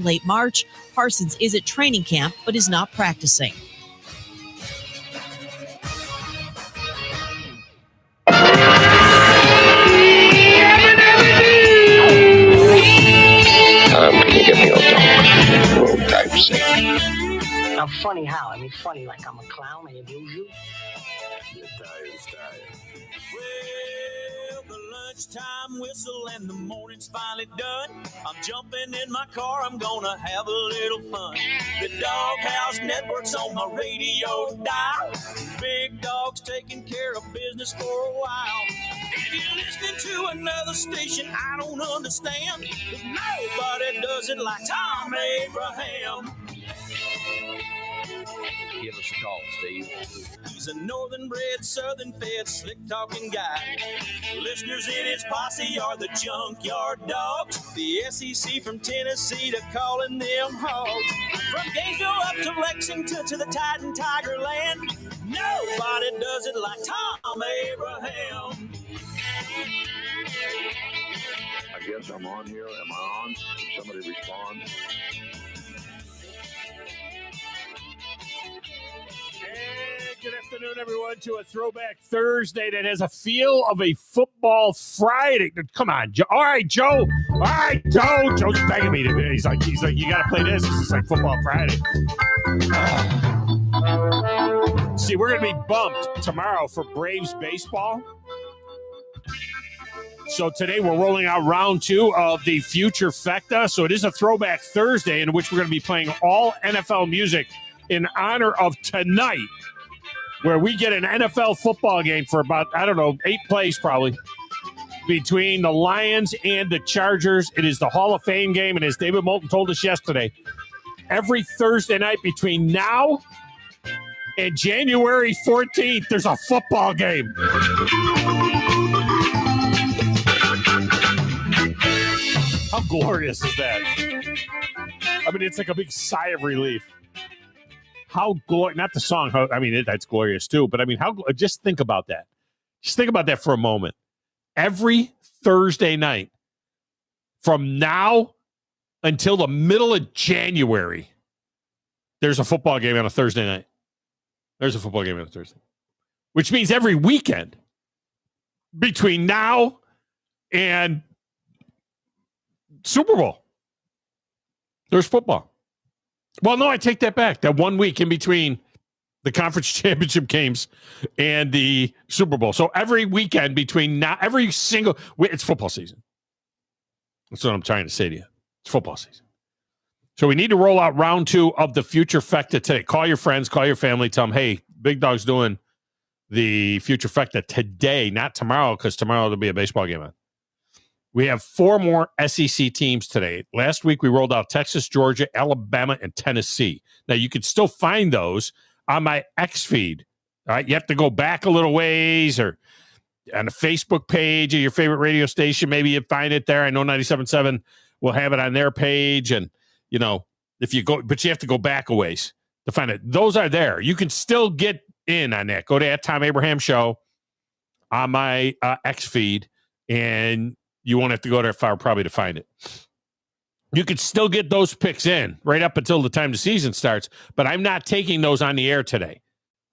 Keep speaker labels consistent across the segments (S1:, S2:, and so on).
S1: late March. Parsons is at training camp but is not practicing.
S2: Can you get me a little typeseat?
S3: Now, funny how? I mean, funny like I'm a clown and abuse you?
S2: You're tired.
S4: Well, the lunchtime whistle and the morning's finally done. I'm jumping in my car, I'm gonna have a little fun. The Doghouse Network's on my radio dial. Big Dog's taking care of business for a while. If you're listening to another station I don't understand, 'cause nobody does it like Thom Abraham.
S5: Give us a call, Steve.
S4: He's a northern-bred, southern-fed, slick-talking guy. Listeners in his posse are the Junkyard Dogs. The SEC from Tennessee to calling them hogs. From Gainesville up to Lexington to the Titan Tiger Land, nobody does it like Thom Abraham.
S2: I guess I'm on here. Am I on? Can somebody respond?
S6: And good afternoon, everyone, to a Throwback Thursday that has a feel of a football Friday. Come on, Joe. All right, Joe. All right, Joe. Joe's begging me to. He's like, you got to play this. It's like football Friday. See, we're going to be bumped tomorrow for Braves baseball. So today we're rolling out round 2 of the Future Fecta. So it is a Throwback Thursday in which we're going to be playing all NFL music in honor of tonight, where we get an NFL football game for about, 8 plays probably, between the Lions and the Chargers. It is the Hall of Fame game, and as David Moulton told us yesterday, every Thursday night between now and January 14th, there's a football game. How glorious is that? I mean, it's like a big sigh of relief. How glorious, not the song, that's glorious too, but I mean, just think about that. Just think about that for a moment. Every Thursday night from now until the middle of January, there's a football game on a Thursday night. There's a football game on a Thursday, which means every weekend between now and Super Bowl, there's football. Well, no, I take that back. That 1 week in between the conference championship games and the Super Bowl. So every weekend between now, it's football season. That's what I'm trying to say to you. It's football season. So we need to roll out round 2 of the Future Fecta today. Call your friends, call your family, tell them, hey, Big Dog's doing the Future Fecta today, not tomorrow, because tomorrow there'll be a baseball game on. We have 4 more SEC teams today. Last week, we rolled out Texas, Georgia, Alabama, and Tennessee. Now, you can still find those on my X feed. All right, you have to go back a little ways or on the Facebook page of your favorite radio station. Maybe you find it there. I know 97.7 will have it on their page. And, if you go, but you have to go back a ways to find it. Those are there. You can still get in on that. Go to @Thom Abraham Show on my X feed, and you won't have to go there far probably to find it. You could still get those picks in right up until the time the season starts, but I'm not taking those on the air today.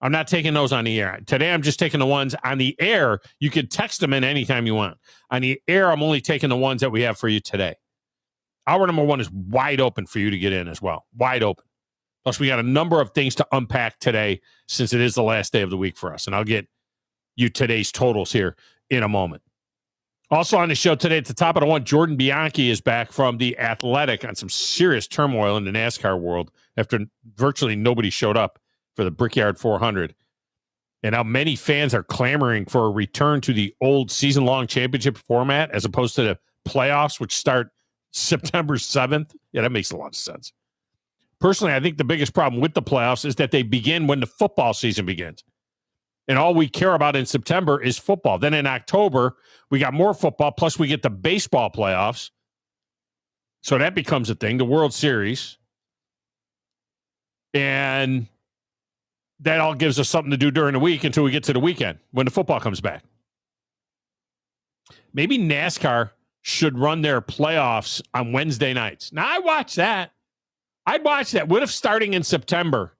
S6: I'm not taking those on the air. Today, I'm just taking the ones on the air. You could text them in anytime you want. On the air, I'm only taking the ones that we have for you today. Hour number 1 is wide open for you to get in as well. Wide open. Plus, we got a number of things to unpack today since it is the last day of the week for us, and I'll get you today's totals here in a moment. Also on the show today at the top of the one, Jordan Bianchi is back from The Athletic on some serious turmoil in the NASCAR world after virtually nobody showed up for the Brickyard 400. And how many fans are clamoring for a return to the old season-long championship format as opposed to the playoffs, which start September 7th. Yeah, that makes a lot of sense. Personally, I think the biggest problem with the playoffs is that they begin when the football season begins. And all we care about in September is football. Then in October, we got more football, plus we get the baseball playoffs. So that becomes a thing, the World Series. And that all gives us something to do during the week until we get to the weekend when the football comes back. Maybe NASCAR should run their playoffs on Wednesday nights. Now, I watch that. I'd watch that. What if starting in September,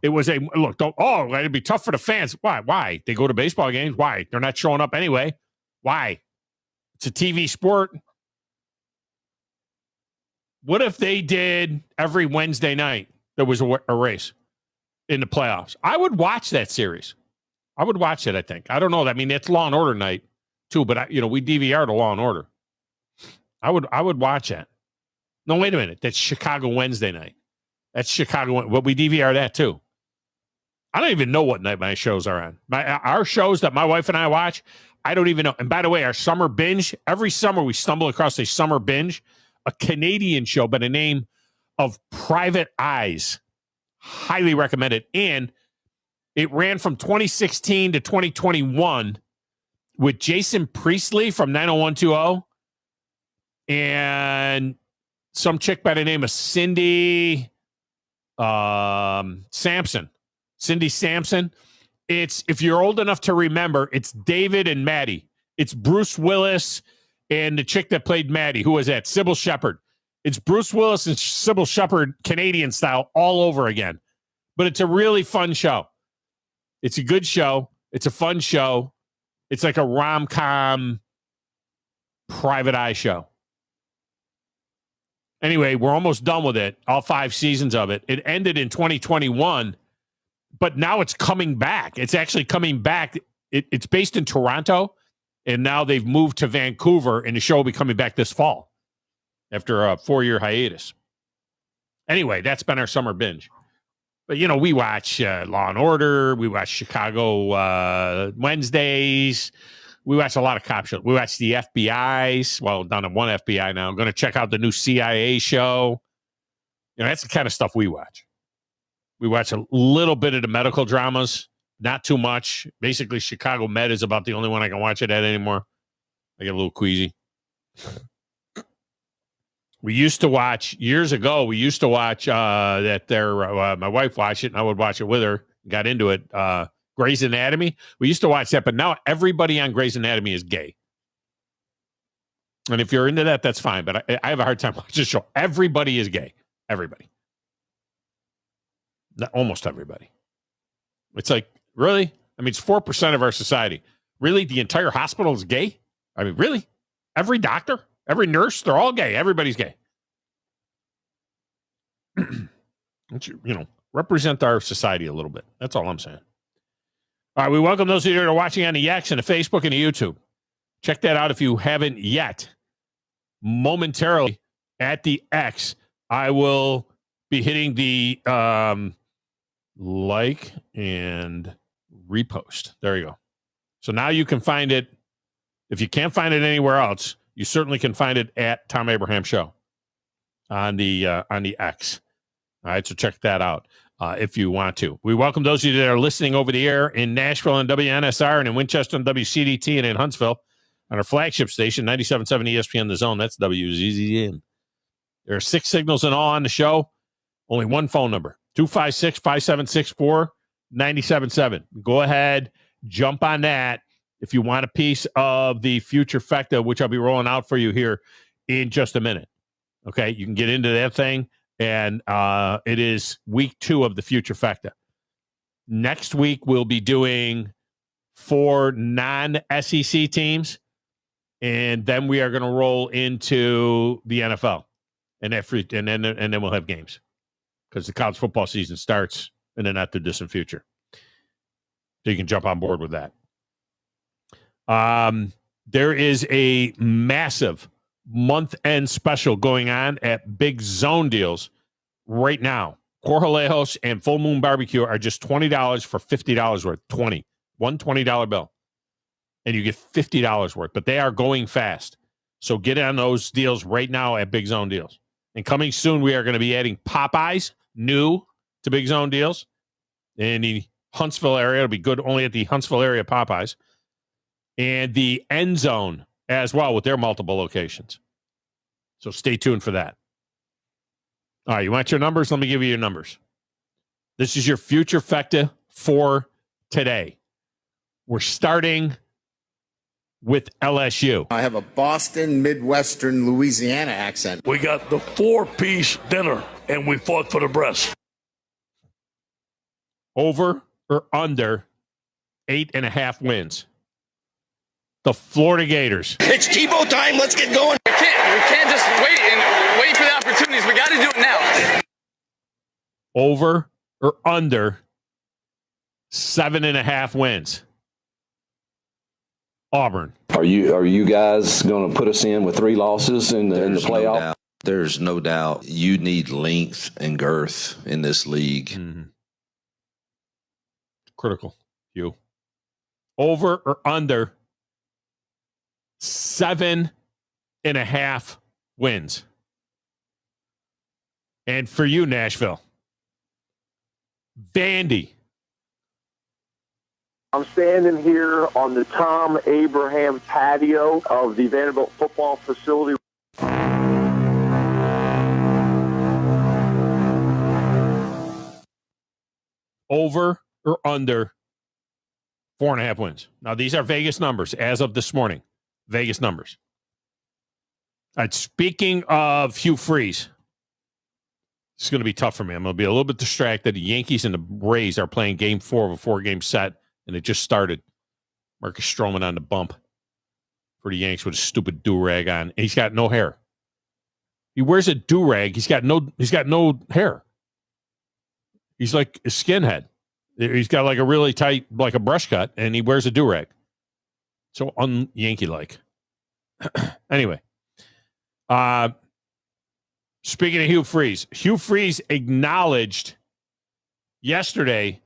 S6: it was it'd be tough for the fans. Why? They go to baseball games. Why? They're not showing up anyway. Why? It's a TV sport. What if they did every Wednesday night there was a race in the playoffs? I would watch that series. I would watch it, I think. I don't know. I mean, it's Law and Order night, too, but, we DVR'd a Law and Order. I would watch that. No, wait a minute. That's Chicago Wednesday night. That's Chicago. But we DVR that, too. I don't even know what night my shows are on. Our shows that my wife and I watch, I don't even know. And by the way, our summer binge, every summer we stumble across a summer binge, a Canadian show by the name of Private Eyes. Highly recommended. And it ran from 2016 to 2021 with Jason Priestley from 90120 and some chick by the name of Cindy Sampson. Cindy Sampson. It's, if you're old enough to remember, it's David and Maddie. It's Bruce Willis and the chick that played Maddie. Who was that? Sybil Shepherd. It's Bruce Willis and Sybil Shepherd, Canadian style, all over again. But it's a really fun show. It's a good show. It's a fun show. It's like a rom-com Private Eye show. Anyway, we're almost done with it. All 5 seasons of it. It ended in 2021, but now it's coming back. It's actually coming back. It's based in Toronto, and now they've moved to Vancouver, and the show will be coming back this fall after a 4-year hiatus. Anyway, that's been our summer binge. But, we watch Law and Order. We watch Chicago Wednesdays. We watch a lot of cop shows. We watch the FBI's. Well, down to one FBI now. I'm going to check out the new CIA show. That's the kind of stuff we watch. We watch a little bit of the medical dramas, not too much. Basically, Chicago Med is about the only one I can watch it at anymore. I get a little queasy. We used to watch, years ago, my wife watched it, and I would watch it with her, got into it, Grey's Anatomy. We used to watch that, but now everybody on Grey's Anatomy is gay. And if you're into that, that's fine, but I have a hard time watching the show. Everybody is gay. Everybody. Almost everybody. It's like, really? I mean, it's 4% of our society. Really? The entire hospital is gay? I mean, really? Every doctor? Every nurse, they're all gay. Everybody's gay. Represent our society a little bit. That's all I'm saying. All right, we welcome those of you that are watching on the X and the Facebook and the YouTube. Check that out if you haven't yet. Momentarily at the X, I will be hitting the like and repost. There you go. So now you can find it. If you can't find it anywhere else, you certainly can find it at Thom Abraham Show on the X. All right, so check that out if you want to. We welcome those of you that are listening over the air in Nashville on WNSR and in Winchester on WCDT and in Huntsville on our flagship station, 97.7 ESPN The Zone. That's WZZN. There are 6 signals in all on the show. Only one phone number, 256-5764-977. Go ahead, jump on that if you want a piece of the future fecta, which I'll be rolling out for you here in just a minute. Okay, you can get into that thing, and it is week 2 of the future fecta. Next week, we'll be doing 4 non-SEC teams, and then we are going to roll into the NFL, and then we'll have games because the college football season starts in the not too distant future. So you can jump on board with that. There is a massive month-end special going on at Big Zone Deals right now. Corjalejos and Full Moon Barbecue are just $20 for $50 worth. One $20 bill. And you get $50 worth. But they are going fast. So get on those deals right now at Big Zone Deals. And coming soon, we are going to be adding Popeyes, new to Big Zone Deals. In the Huntsville area, it'll be good only at the Huntsville area Popeyes. And the End Zone as well with their multiple locations. So stay tuned for that. All right, you want your numbers? Let me give you your numbers. This is your future fecta for today. We're starting with LSU.
S7: I have a Boston, Midwestern, Louisiana accent.
S8: We got the 4-piece dinner
S2: and we fought for the breast.
S6: Over or under 8.5 wins. The Florida Gators.
S7: It's Tebow time. Let's get going.
S8: We can't just wait for the opportunities. We got to do it now.
S6: Over or under 7.5 wins. Auburn.
S9: Are you guys going to put us in with 3 losses in the playoff?
S5: There's no doubt you need length and girth in this league.
S6: Mm-hmm. Critical. You. Over or under 7.5 wins. And for you, Nashville. Vandy.
S2: I'm standing here on the Tom Abraham patio of the Vanderbilt football facility.
S6: Over or under 4.5 wins. Now, these are Vegas numbers as of this morning. Vegas numbers. All right, speaking of Hugh Freeze, it's going to be tough for me. I'm going to be a little bit distracted. The Yankees and the Rays are playing game 4 of a 4-game set, and it just started. Marcus Stroman on the bump for the Yanks with a stupid do-rag on. And he's got no hair. He wears a do-rag. He's got no hair. He's like a skinhead. He's got like a really tight, like a brush cut, and he wears a do-rag. So un-Yankee-like. Anyway. Speaking of Hugh Freeze acknowledged yesterday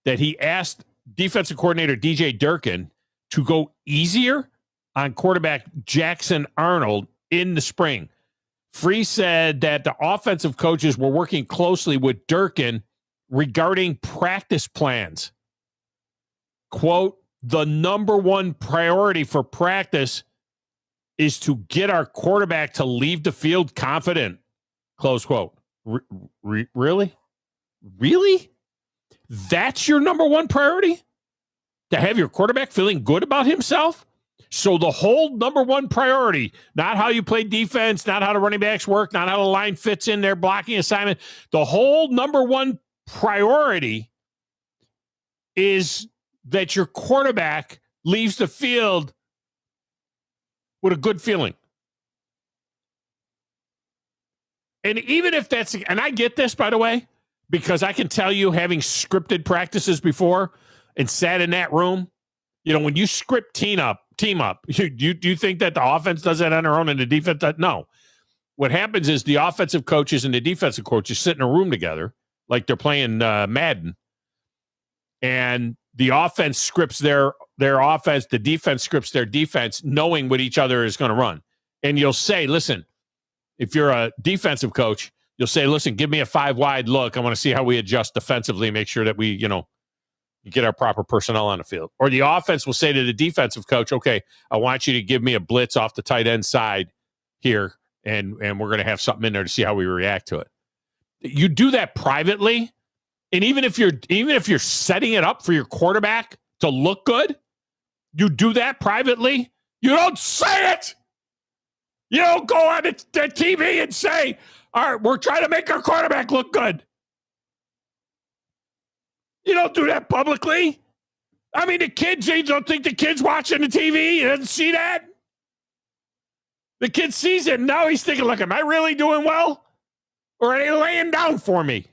S6: that he asked defensive coordinator DJ Durkin to go easier on quarterback Jackson Arnold in the spring. Freeze said that the offensive coaches were working closely with Durkin regarding practice plans. Quote, the number one priority for practice is to get our quarterback to leave the field confident. Close quote. Really? Really? That's your number one priority? To have your quarterback feeling good about himself? So the whole number one priority, not how you play defense, not how the running backs work, not how the line fits in their blocking assignment. The whole number one priority is that your quarterback leaves the field with a good feeling. And even if that's, and I get this, by the way, because I can tell you, having scripted practices before and sat in that room, you know, when you script team up, do you think that the offense does that on their own and the defense does? No. What happens is the offensive coaches and the defensive coaches sit in a room together like they're playing Madden, and the offense scripts their offense, the defense scripts their defense, knowing what each other is going to run. And you'll say, listen, if you're a defensive coach, you'll say, listen, give me a 5-wide look. I want to see how we adjust defensively, make sure that we, get our proper personnel on the field. Or the offense will say to the defensive coach, okay, I want you to give me a blitz off the tight end side here, and we're going to have something in there to see how we react to it. You do that privately, and even if you're setting it up for your quarterback to look good, you do that privately. You don't say it. You don't go on the TV and say, all right, we're trying to make our quarterback look good. You don't do that publicly. I mean, the kids, you don't think the kid's watching the TV? He doesn't see that? The kid sees it, and now he's thinking, look, am I really doing well? Or are they laying down for me?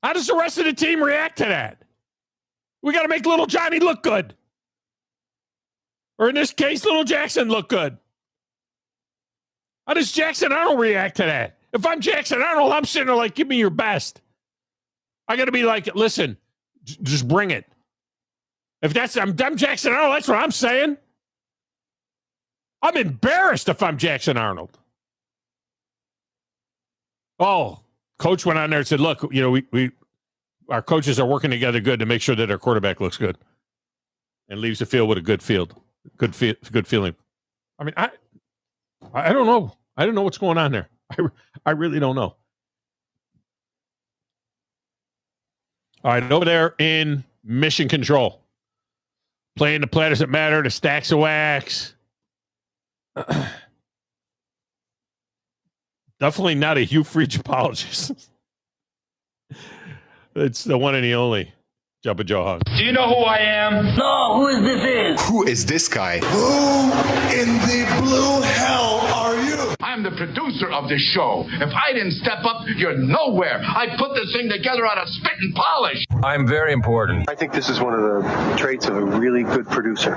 S6: How does the rest of the team react to that? We got to make little Johnny look good. Or in this case, little Jackson look good. How does Jackson Arnold react to that? If I'm Jackson Arnold, I'm sitting there like, give me your best. I got to be like, listen, just bring it. If I'm Jackson Arnold, that's what I'm saying. I'm embarrassed if I'm Jackson Arnold. Oh, coach went on there and said, look, we our coaches are working together good to make sure that our quarterback looks good and leaves the field with a good feeling. I mean, I don't know. I don't know what's going on there. I really don't know. All right, over there in Mission Control. Playing the platters that matter, the stacks of wax. Definitely not a Hugh Freach apologist. It's the one and the only Jumper Joe Hung.
S7: Do you know who I am?
S3: No, who is this?
S10: Who is this guy?
S7: Who in the blue hell are you? I'm the producer of this show. If I didn't step up, you're nowhere. I put this thing together out of spit and polish.
S10: I'm very important.
S2: I think this is one of the traits of a really good producer.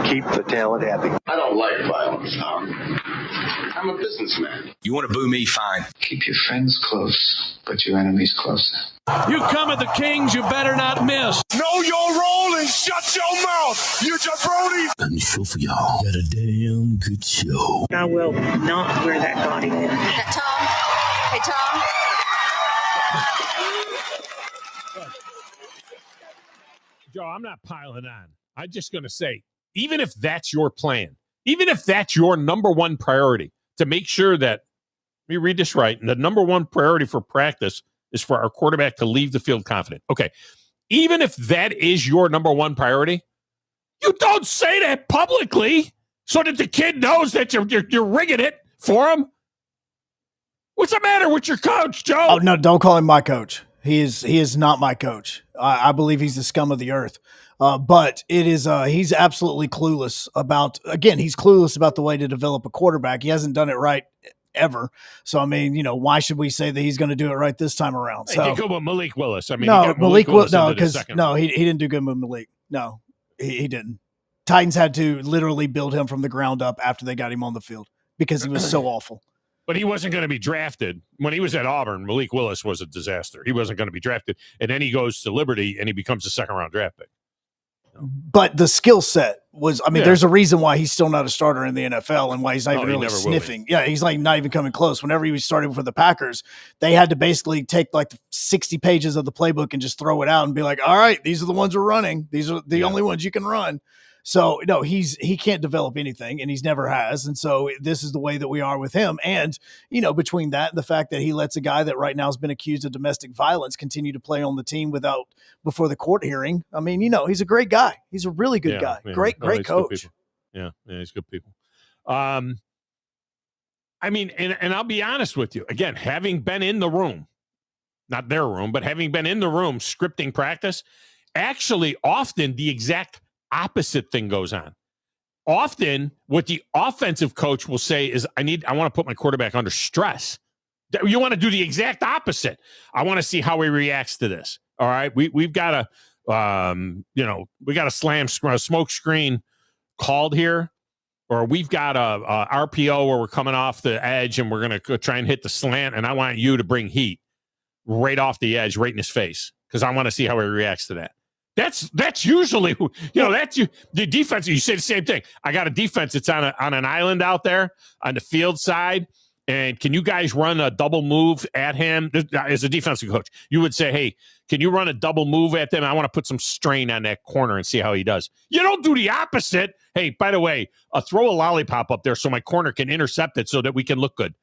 S2: Keep the talent happy.
S7: I don't like violence, Thom. I'm a businessman.
S10: You want to boo me? Fine.
S7: Keep your friends close, but your enemies closer.
S4: You come at the Kings, you better not miss.
S7: Know your role and shut your mouth, you jabroni.
S4: And show for y'all. Got a damn good show.
S11: I will not wear that gaudy one.
S12: Tom? Hey, Tom?
S6: Joe, I'm not piling on. I'm just going to say, even if that's your plan, even if that's your number one priority, to make sure that, let me read this right, and the number one priority for practice is for our quarterback to leave the field confident. Okay, even if that is your number one priority, you don't say that publicly so that the kid knows that you're rigging it for him. What's the matter with your coach, Joe?
S13: Oh, no, don't call him my coach. He is not my coach. I believe he's the scum of the earth. But it is he's absolutely clueless about, again, he's clueless about the way to develop a quarterback. He hasn't done it right ever. So, I mean, why should we say that he's going to do it right this time around? So,
S6: he did good with Malik Willis. I mean,
S13: no, Malik Willis, no, because
S6: no,
S13: he didn't do good with Malik. No, he didn't. Titans had to literally build him from the ground up after they got him on the field because he was so awful.
S6: But he wasn't going to be drafted. When he was at Auburn, Malik Willis was a disaster. He wasn't going to be drafted. And then he goes to Liberty, and he becomes a second-round draft pick.
S13: But the skill set was, I mean, there's a reason why he's still not a starter in the NFL and why he's not even really sniffing. Yeah, he's like not even coming close. Whenever he was starting for the Packers, they had to basically take like 60 pages of the playbook and just throw it out and be like, all right, these are the ones we're running. These are the only ones you can run. So, no, he can't develop anything, and he's never has. And so this is the way that we are with him. And, between that and the fact that he lets a guy that right now has been accused of domestic violence continue to play on the team before the court hearing. I mean, he's a great guy. He's a really good guy. Yeah. Great coach.
S6: Yeah, he's good people. I mean, and I'll be honest with you. Again, having been in the room, not their room, but having been in the room scripting practice, actually often the exact opposite thing goes on. Often what the offensive coach will say is, I want to put my quarterback under stress. You want to do the exact opposite. I want to see how he reacts to this. All right. We've got we got a smoke screen called here, or we've got a RPO where we're coming off the edge and we're going to try and hit the slant. And I want you to bring heat right off the edge, right in his face, because I want to see how he reacts to that. That's usually, that's you. The defense, you say the same thing. I got a defense that's on an island out there on the field side. And can you guys run a double move at him? As a defensive coach, you would say, hey, can you run a double move at them? I want to put some strain on that corner and see how he does. You don't do the opposite. Hey, by the way, throw a lollipop up there so my corner can intercept it so that we can look good.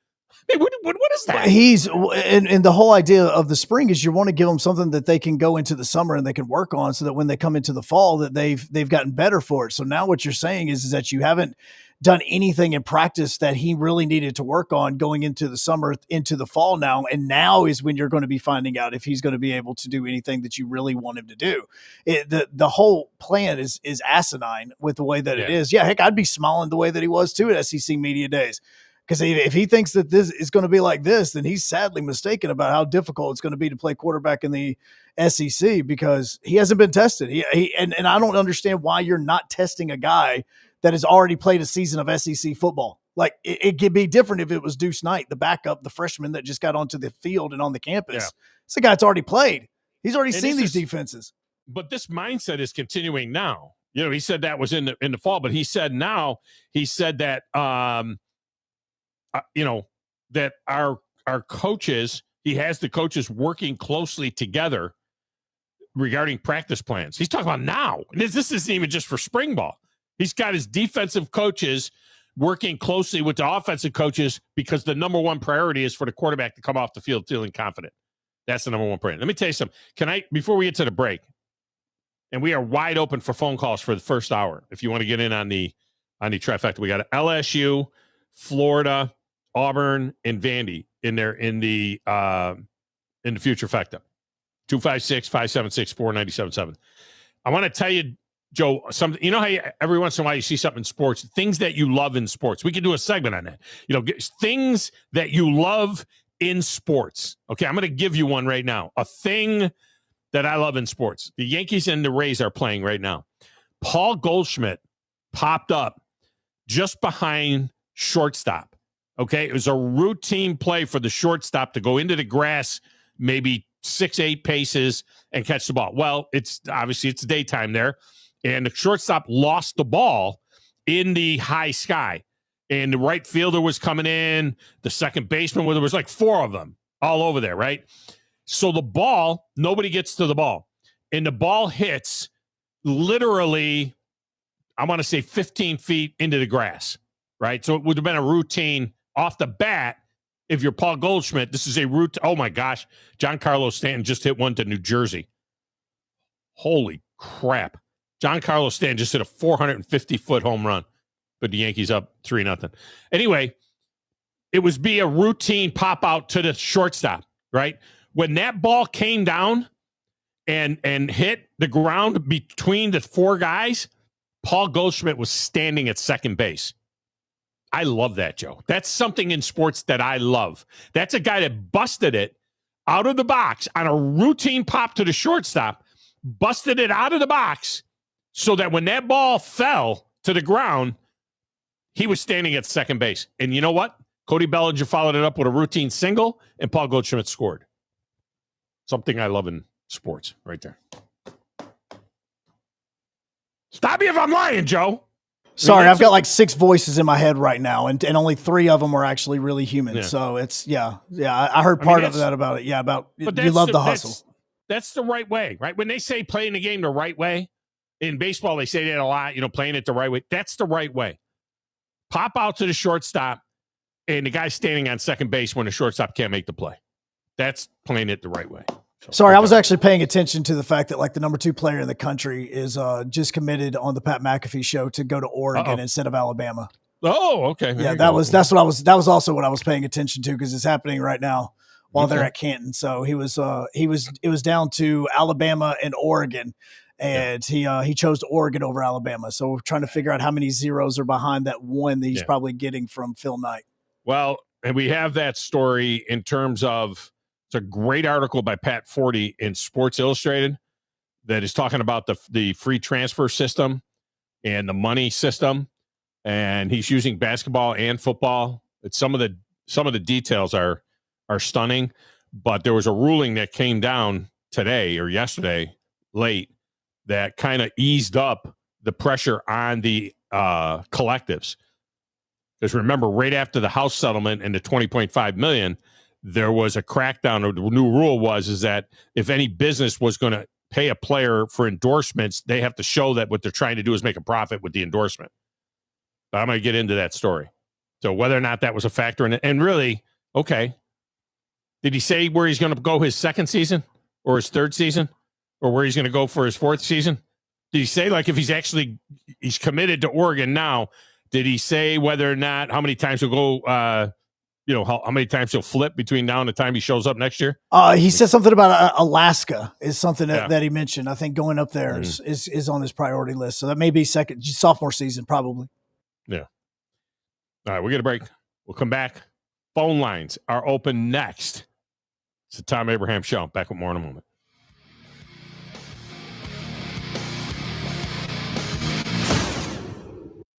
S6: Hey, what is that?
S13: And the whole idea of the spring is you want to give them something that they can go into the summer and they can work on, so that when they come into the fall that they've gotten better for it. So now what you're saying is that you haven't done anything in practice that he really needed to work on going into the summer, into the fall now. And now is when you're going to be finding out if he's going to be able to do anything that you really want him to do. The whole plan is asinine with the way that it is. Yeah, heck, I'd be smiling the way that he was too at SEC Media Days. Because if he thinks that this is going to be like this, then he's sadly mistaken about how difficult it's going to be to play quarterback in the SEC, because he hasn't been tested. And I don't understand why you're not testing a guy that has already played a season of SEC football. Like, it could be different if it was Deuce Knight, the backup, the freshman that just got onto the field and on the campus. Yeah. It's a guy that's already played. He's already seen these defenses.
S6: But this mindset is continuing now. He said that was in the fall, but he said that that our coaches, he has the coaches working closely together regarding practice plans. He's talking about now. This isn't even just for spring ball. He's got his defensive coaches working closely with the offensive coaches, because the number one priority is for the quarterback to come off the field feeling confident. That's the number one priority. Let me tell you something. Before we get to the break, and we are wide open for phone calls for the first hour, if you want to get in on the trifecta. We got LSU, Florida, Auburn, and Vandy. in the future factor. 256-576-4977. I want to tell you, Joe, something. You know how every once in a while you see something in sports, things that you love in sports. We could do a segment on that. Things that you love in sports. Okay, I'm going to give you one right now. A thing that I love in sports. The Yankees and the Rays are playing right now. Paul Goldschmidt popped up just behind shortstop. Okay, it was a routine play for the shortstop to go into the grass, maybe 6-8 paces, and catch the ball. Well, it's daytime there, and the shortstop lost the ball in the high sky, and the right fielder was coming in, the second baseman, there was like 4 of them all over there, right? So the ball, nobody gets to the ball, and the ball hits literally, I want to say 15 feet into the grass, right? So it would have been a routine off the bat. If you're Paul Goldschmidt, this is a route. Oh my gosh, Giancarlo Stanton just hit one to New Jersey. Holy crap. Giancarlo Stanton just hit a 450-foot home run, but the Yankees up 3-0. Anyway, it was a routine pop out to the shortstop, right? When that ball came down and hit the ground between the 4 guys, Paul Goldschmidt was standing at second base. I love that, Joe. That's something in sports that I love. That's a guy that busted it out of the box on a routine pop to the shortstop, busted it out of the box so that when that ball fell to the ground, he was standing at second base. And you know what? Cody Bellinger followed it up with a routine single, and Paul Goldschmidt scored. Something I love in sports right there. Stop me if I'm lying, Joe.
S13: Sorry, I've got like 6 voices in my head right now, and only 3 of them are actually really human. Yeah. So it's, I heard part of that about it. Yeah, you love the hustle.
S6: That's the right way, right? When they say playing the game the right way, in baseball, they say that a lot, playing it the right way. That's the right way. Pop out to the shortstop, and the guy's standing on second base when the shortstop can't make the play. That's playing it the right way.
S13: Sorry, I was actually paying attention to the fact that like the number 2 player in the country is just committed on the Pat McAfee show to go to Oregon instead of Alabama.
S6: Oh, okay.
S13: Yeah, that was also what I was paying attention to, because it's happening right now while they're at Canton. So it was down to Alabama and Oregon, and he chose Oregon over Alabama. So we're trying to figure out how many zeros are behind that one that he's probably getting from Phil Knight.
S6: Well, and we have that story in terms of. It's a great article by Pat Forty in Sports Illustrated that is talking about the free transfer system and the money system, and he's using basketball and football. It's some of the details are stunning, but there was a ruling that came down today or yesterday late that kind of eased up the pressure on the collectives. Because remember, right after the House settlement and the $20.5 million. There was a crackdown, or the new rule is that if any business was going to pay a player for endorsements, they have to show that what they're trying to do is make a profit with the endorsement. But I'm going to get into that story. So whether or not that was a factor in it, and really, okay, did he say where he's going to go his second season or his third season, or where he's going to go for his fourth season? Did he say like if he's committed to Oregon now? Did he say whether or not how many times he'll go? How many times he'll flip between now and the time he shows up next year?
S13: He said something about Alaska is something that he mentioned. I think going up there is on his priority list. So that may be sophomore season, probably.
S6: Yeah. All right, we're going to break. We'll come back. Phone lines are open next. It's the Thom Abraham Show. Back with more in a moment.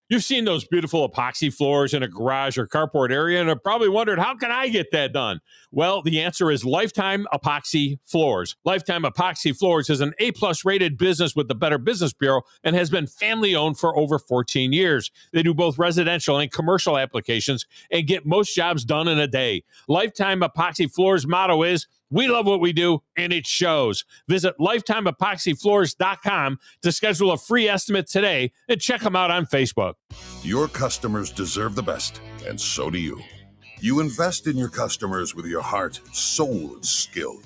S6: You've seen those beautiful epoxy floors in a garage or carport area and have probably wondered, how can I get that done? Well, the answer is Lifetime Epoxy Floors. Lifetime Epoxy Floors is an A-plus rated business with the Better Business Bureau and has been family-owned for over 14 years. They do both residential and commercial applications and get most jobs done in a day. Lifetime Epoxy Floors' motto is, we love what we do, and it shows. Visit LifetimeEpoxyFloors.com to schedule a free estimate today and check them out on Facebook.
S14: Your customers deserve the best, and so do you. You invest in your customers with your heart, soul, and skill.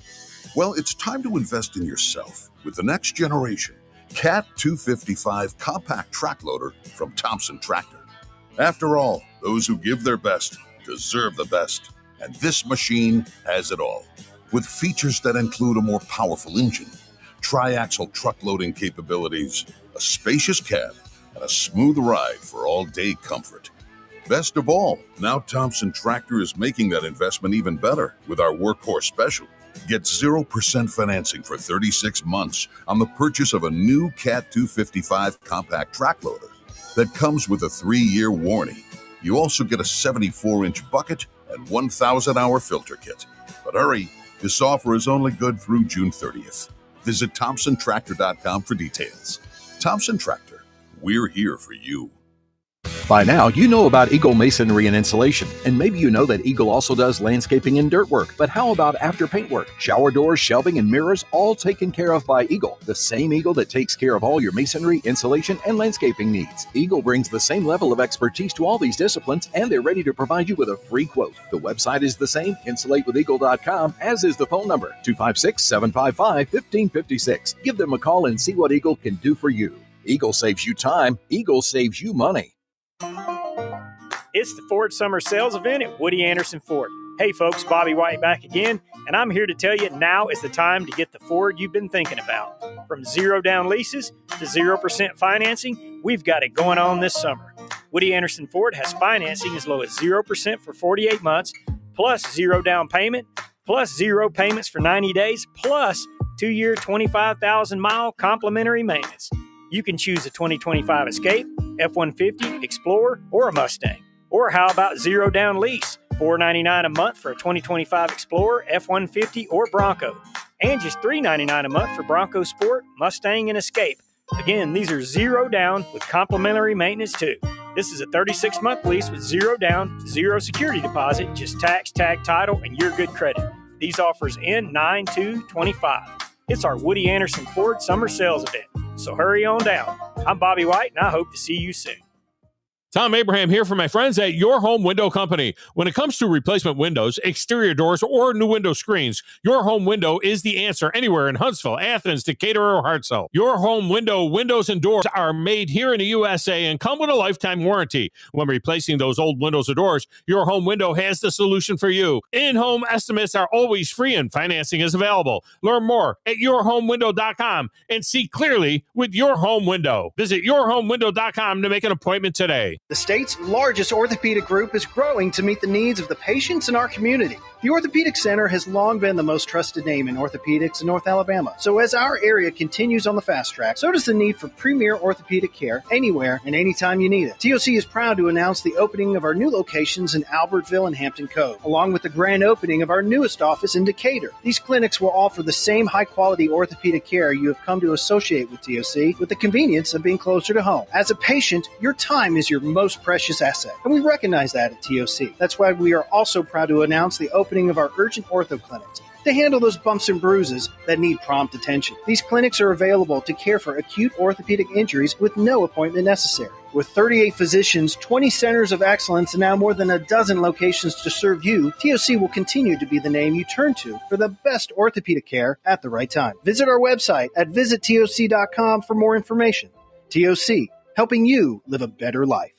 S14: Well, it's time to invest in yourself with the next generation Cat 255 compact track loader from Thompson Tractor. After all, those who give their best deserve the best. And this machine has it all. With features that include a more powerful engine, tri-axle truck loading capabilities, a spacious cab, and a smooth ride for all-day comfort. Best of all, now Thompson Tractor is making that investment even better with our workhorse special. Get 0% financing for 36 months on the purchase of a new Cat 255 compact track loader that comes with a 3-year warranty. You also get a 74-inch bucket and 1,000-hour filter kit. But hurry, this offer is only good through June 30th. Visit ThompsonTractor.com for details. Thompson Tractor, we're here for you.
S15: By now, you know about Eagle Masonry and Insulation, and maybe you know that Eagle also does landscaping and dirt work. But how about after paint work? Shower doors, shelving, and mirrors, all taken care of by Eagle, the same Eagle that takes care of all your masonry, insulation, and landscaping needs. Eagle brings the same level of expertise to all these disciplines, and they're ready to provide you with a free quote. The website is the same, insulatewitheagle.com, as is the phone number, 256-755-1556. Give them a call and see what Eagle can do for you. Eagle saves you time. Eagle saves you money.
S16: It's the Ford Summer Sales Event at Woody Anderson Ford. Hey folks, Bobby White back again, and I'm here to tell you now is the time to get the Ford you've been thinking about. From 0 down leases to 0% financing, we've got it going on this summer. Woody Anderson Ford has financing as low as 0% for 48 months, plus 0 down payment, plus 0 payments for 90 days, plus 2-year 25,000-mile complimentary maintenance. You can choose a 2025 Escape, F-150, Explorer, or a Mustang. Or how about 0 down lease, $499 a month for a 2025 Explorer, F-150, or Bronco, and just $399 a month for Bronco Sport, Mustang, and Escape. Again, these are 0 down with complimentary maintenance too. This is a 36-month lease with 0 down, 0 security deposit, just tax, tag, title, and your good credit. These offers end 9/2/25. It's our Woody Anderson Ford Summer Sales Event. So hurry on down. I'm Bobby White, and I hope to see you soon.
S6: Thom Abraham here for my friends at Your Home Window Company. When it comes to replacement windows, exterior doors, or new window screens, Your Home Window is the answer anywhere in Huntsville, Athens, Decatur, or Hartselle. Your Home Window windows and doors are made here in the USA and come with a lifetime warranty. When replacing those old windows or doors, Your Home Window has the solution for you. In-home estimates are always free and financing is available. Learn more at yourhomewindow.com and see clearly with Your Home Window. Visit yourhomewindow.com to make an appointment today.
S17: The state's largest orthopedic group is growing to meet the needs of the patients in our community. The Orthopedic Center has long been the most trusted name in orthopedics in North Alabama. So as our area continues on the fast track, so does the need for premier orthopedic care anywhere and anytime you need it. TOC is proud to announce the opening of our new locations in Albertville and Hampton Cove, along with the grand opening of our newest office in Decatur. These clinics will offer the same high-quality orthopedic care you have come to associate with TOC, with the convenience of being closer to home. As a patient, your time is your most precious asset, and we recognize that at TOC. That's why we are also proud to announce the opening of our urgent ortho clinics to handle those bumps and bruises that need prompt attention. These clinics are available to care for acute orthopedic injuries with no appointment necessary. With 38 physicians, 20 centers of excellence, and now more than a dozen locations to serve you, TOC will continue to be the name you turn to for the best orthopedic care at the right time. Visit our website at visittoc.com for more information. TOC, helping you live a better life.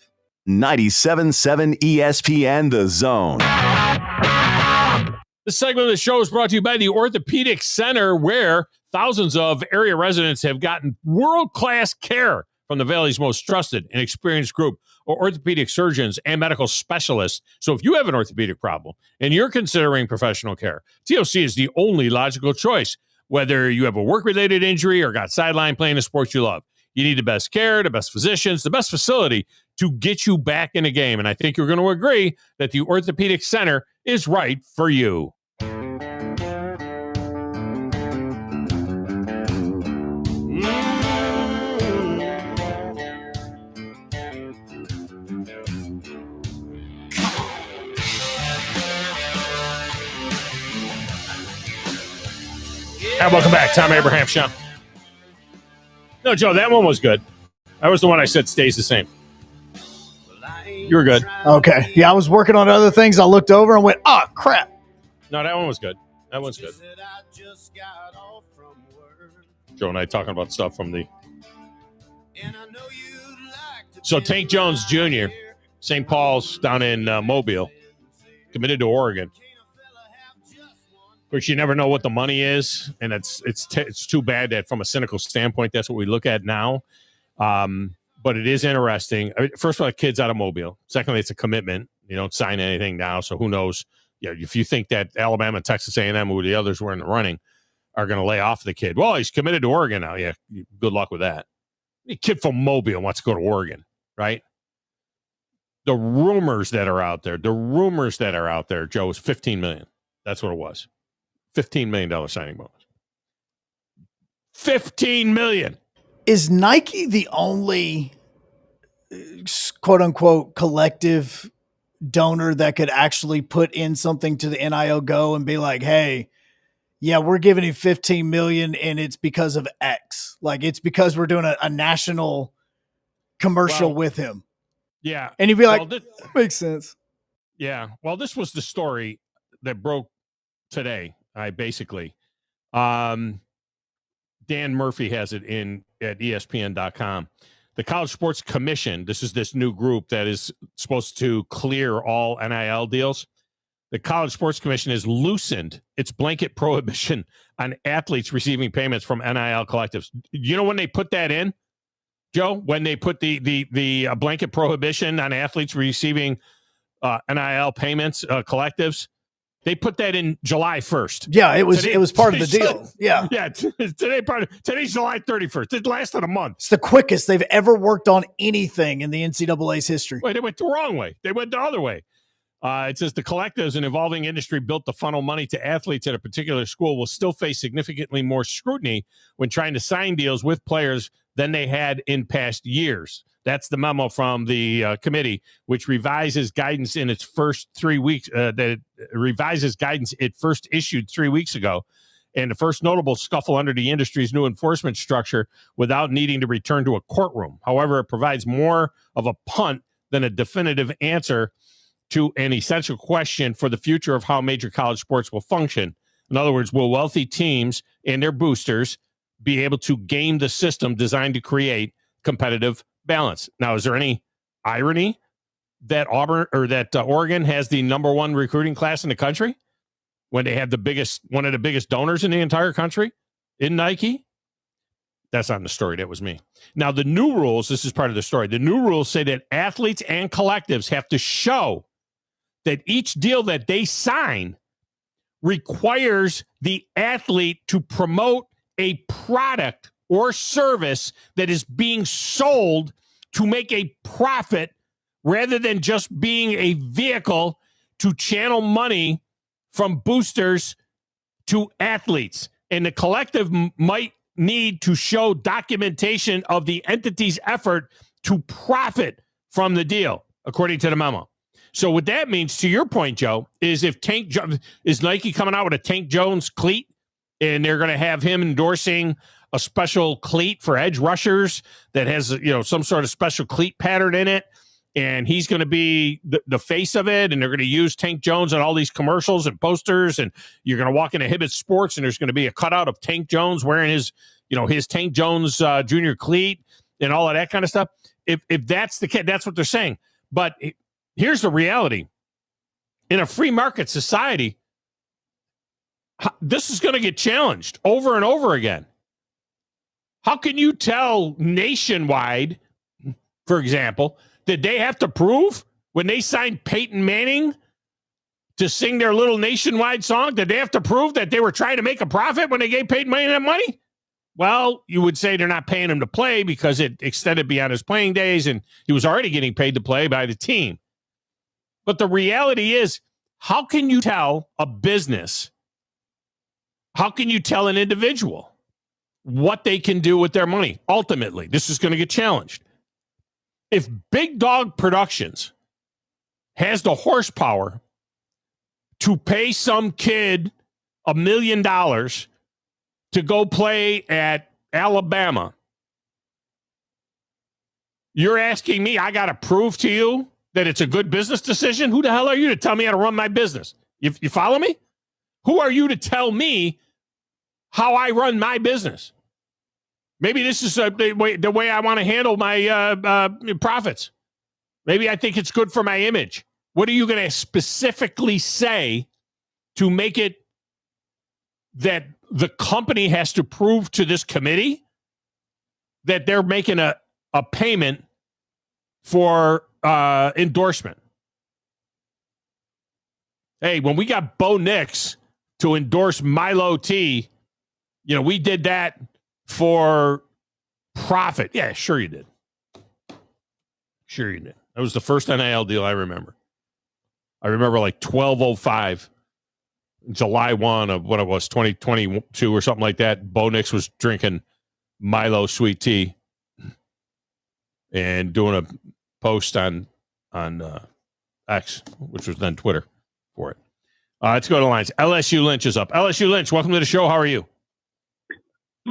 S18: 97.7 ESPN The Zone.
S6: This segment of the show is brought to you by the Orthopedic Center, where thousands of area residents have gotten world-class care from the Valley's most trusted and experienced group of orthopedic surgeons and medical specialists. So if you have an orthopedic problem and you're considering professional care, TOC is the only logical choice. Whether you have a work-related injury or got sidelined playing a sport you love, you need the best care, the best physicians, the best facility to get you back in a game. And I think you're going to agree that the Orthopedic Center is right for you. And welcome back, Thom Abraham Show. No, Joe, that one was good. That was the one I said stays the same. You were good.
S13: Okay. Yeah, I was working on other things. I looked over and went, oh, crap.
S6: No, that one was good. That one's good. Joe and I talking about stuff from the... So Tank Jones Jr., St. Paul's down in Mobile, committed to Oregon. course, you never know what the money is, and it's too bad that from a cynical standpoint, that's what we look at now. But it is interesting. I mean, first of all, the kid's out of Mobile. Secondly, it's a commitment. You don't sign anything now, so who knows? Yeah, if you think that Alabama, Texas A&M, who the others were in the running, are going to lay off the kid, well, he's committed to Oregon now. Yeah, good luck with that. The kid from Mobile wants to go to Oregon, right? The rumors that are out there, Joe, is $15 million. That's what it was. $15 million signing bonus. $15 million.
S13: Is Nike the only quote unquote collective donor that could actually put in something to the NIL Go and be like, hey, yeah, we're giving him 15 million and it's because of X. Like it's because we're doing a national commercial with him.
S6: Yeah.
S13: And you'd be like, makes sense.
S6: Yeah. Well, this was the story that broke today. Dan Murphy has it at ESPN.com. The College Sports Commission, this is this new group that is supposed to clear all NIL deals. The College Sports Commission has loosened its blanket prohibition on athletes receiving payments from NIL collectives. You know when they put that in, Joe? When they put the blanket prohibition on athletes receiving NIL payments, collectives, they put that in July 1st.
S13: Yeah, it was part of the deal. Yeah.
S6: Yeah, today's July 31st. It lasted a month.
S13: It's the quickest they've ever worked on anything in the NCAA's history.
S6: Wait, they went the wrong way. They went the other way. It says the collectives and evolving industry built to funnel money to athletes at a particular school will still face significantly more scrutiny when trying to sign deals with players than they had in past years. That's the memo from the committee, which revises guidance in its first 3 weeks. That revises guidance it first issued 3 weeks ago, and the first notable scuffle under the industry's new enforcement structure without needing to return to a courtroom. However, it provides more of a punt than a definitive answer to an essential question for the future of how major college sports will function. In other words, will wealthy teams and their boosters be able to game the system designed to create competitive balance? Now, is there any irony that Oregon has the number one recruiting class in the country when they have one of the biggest donors in the entire country in Nike? That's not in the story. That was me. Now, the new rules, this is part of the story. The new rules say that athletes and collectives have to show that each deal that they sign requires the athlete to promote a product or service that is being sold to make a profit rather than just being a vehicle to channel money from boosters to athletes. And the collective might need to show documentation of the entity's effort to profit from the deal, according to the memo. So what that means, to your point, Joe, is if is Nike coming out with a Tank Jones cleat and they're going to have him endorsing a special cleat for edge rushers that has, some sort of special cleat pattern in it, and he's going to be the face of it, and they're going to use Tank Jones on all these commercials and posters, and you're going to walk into Hibbett Sports, and there's going to be a cutout of Tank Jones wearing his Tank Jones junior cleat and all of that kind of stuff. If that's the case, that's what they're saying. But here's the reality. In a free market society, this is going to get challenged over and over again. How can you tell Nationwide, for example, that they have to prove when they signed Peyton Manning to sing their little Nationwide song, that they have to prove that they were trying to make a profit when they gave Peyton Manning that money? Well, you would say they're not paying him to play because it extended beyond his playing days and he was already getting paid to play by the team. But the reality is, how can you tell a business, how can you tell an individual what they can do with their money? Ultimately, this is going to get challenged. If Big Dog Productions has the horsepower to pay some kid $1 million to go play at Alabama, you're asking me, I got to prove to you that it's a good business decision? Who the hell are you to tell me how to run my business? You follow me? Who are you to tell me how I run my business? Maybe this is the way I want to handle my profits. Maybe I think it's good for my image. What are you going to specifically say to make it that the company has to prove to this committee that they're making a payment for endorsement. Hey, when we got Bo Nix to endorse Milo T, we did that for profit. Yeah, sure you did. Sure you did. That was the first NIL deal I remember. I remember like 12:05, July 1 of what it was, 2022 or something like that. Bo Nix was drinking Milo sweet tea and doing a post on X, which was then Twitter, for it. Let's go to lines. LSU Lynch is up. LSU Lynch, welcome to the show. How are you?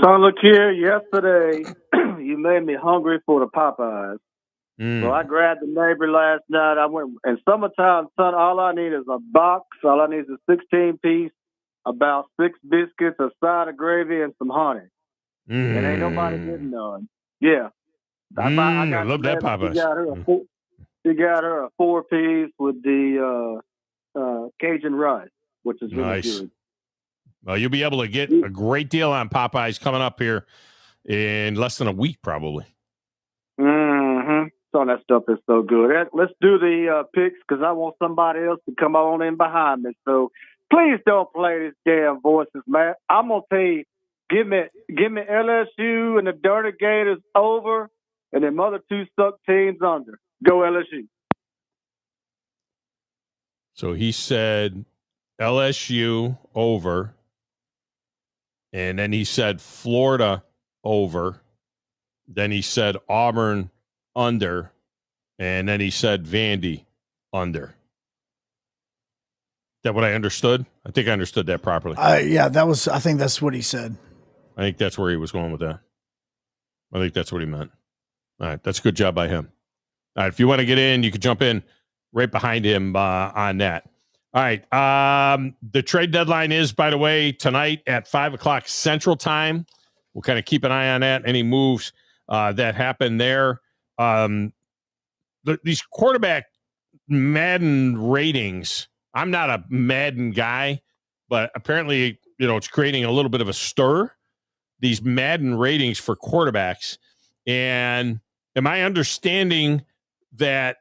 S19: So look here, yesterday you made me hungry for the Popeyes. So I grabbed the neighbor last night. I went, in summertime, son, all I need is a box. All I need is a 16-piece, about 6 biscuits, a side of gravy, and some honey. And ain't nobody getting none. Yeah.
S6: I love that Popeyes.
S19: She got her a 4-piece with the Cajun rice, which is really good.
S6: Well, you'll be able to get a great deal on Popeyes coming up here in less than a week, probably.
S19: Mm-hmm. So that stuff is so good. Let's do the picks because I want somebody else to come on in behind me. So please don't play these damn voices, man. I'm gonna tell you, give me LSU and the Dirty Gators over, and them other 2 suck teams under. Go LSU.
S6: So he said LSU over, and then he said Florida over, then he said Auburn under, and then he said Vandy under. Is that what I understood? I think I understood that properly.
S13: Yeah, I think that's what he said.
S6: I think that's where he was going with that. I think that's what he meant. All right, that's a good job by him. All right, if you want to get in, you can jump in right behind him on that. All right, the trade deadline is, by the way, tonight at 5 o'clock Central Time. We'll kind of keep an eye on that. Any moves that happen there. These quarterback Madden ratings, I'm not a Madden guy, but apparently, it's creating a little bit of a stir, these Madden ratings for quarterbacks. And am I understanding that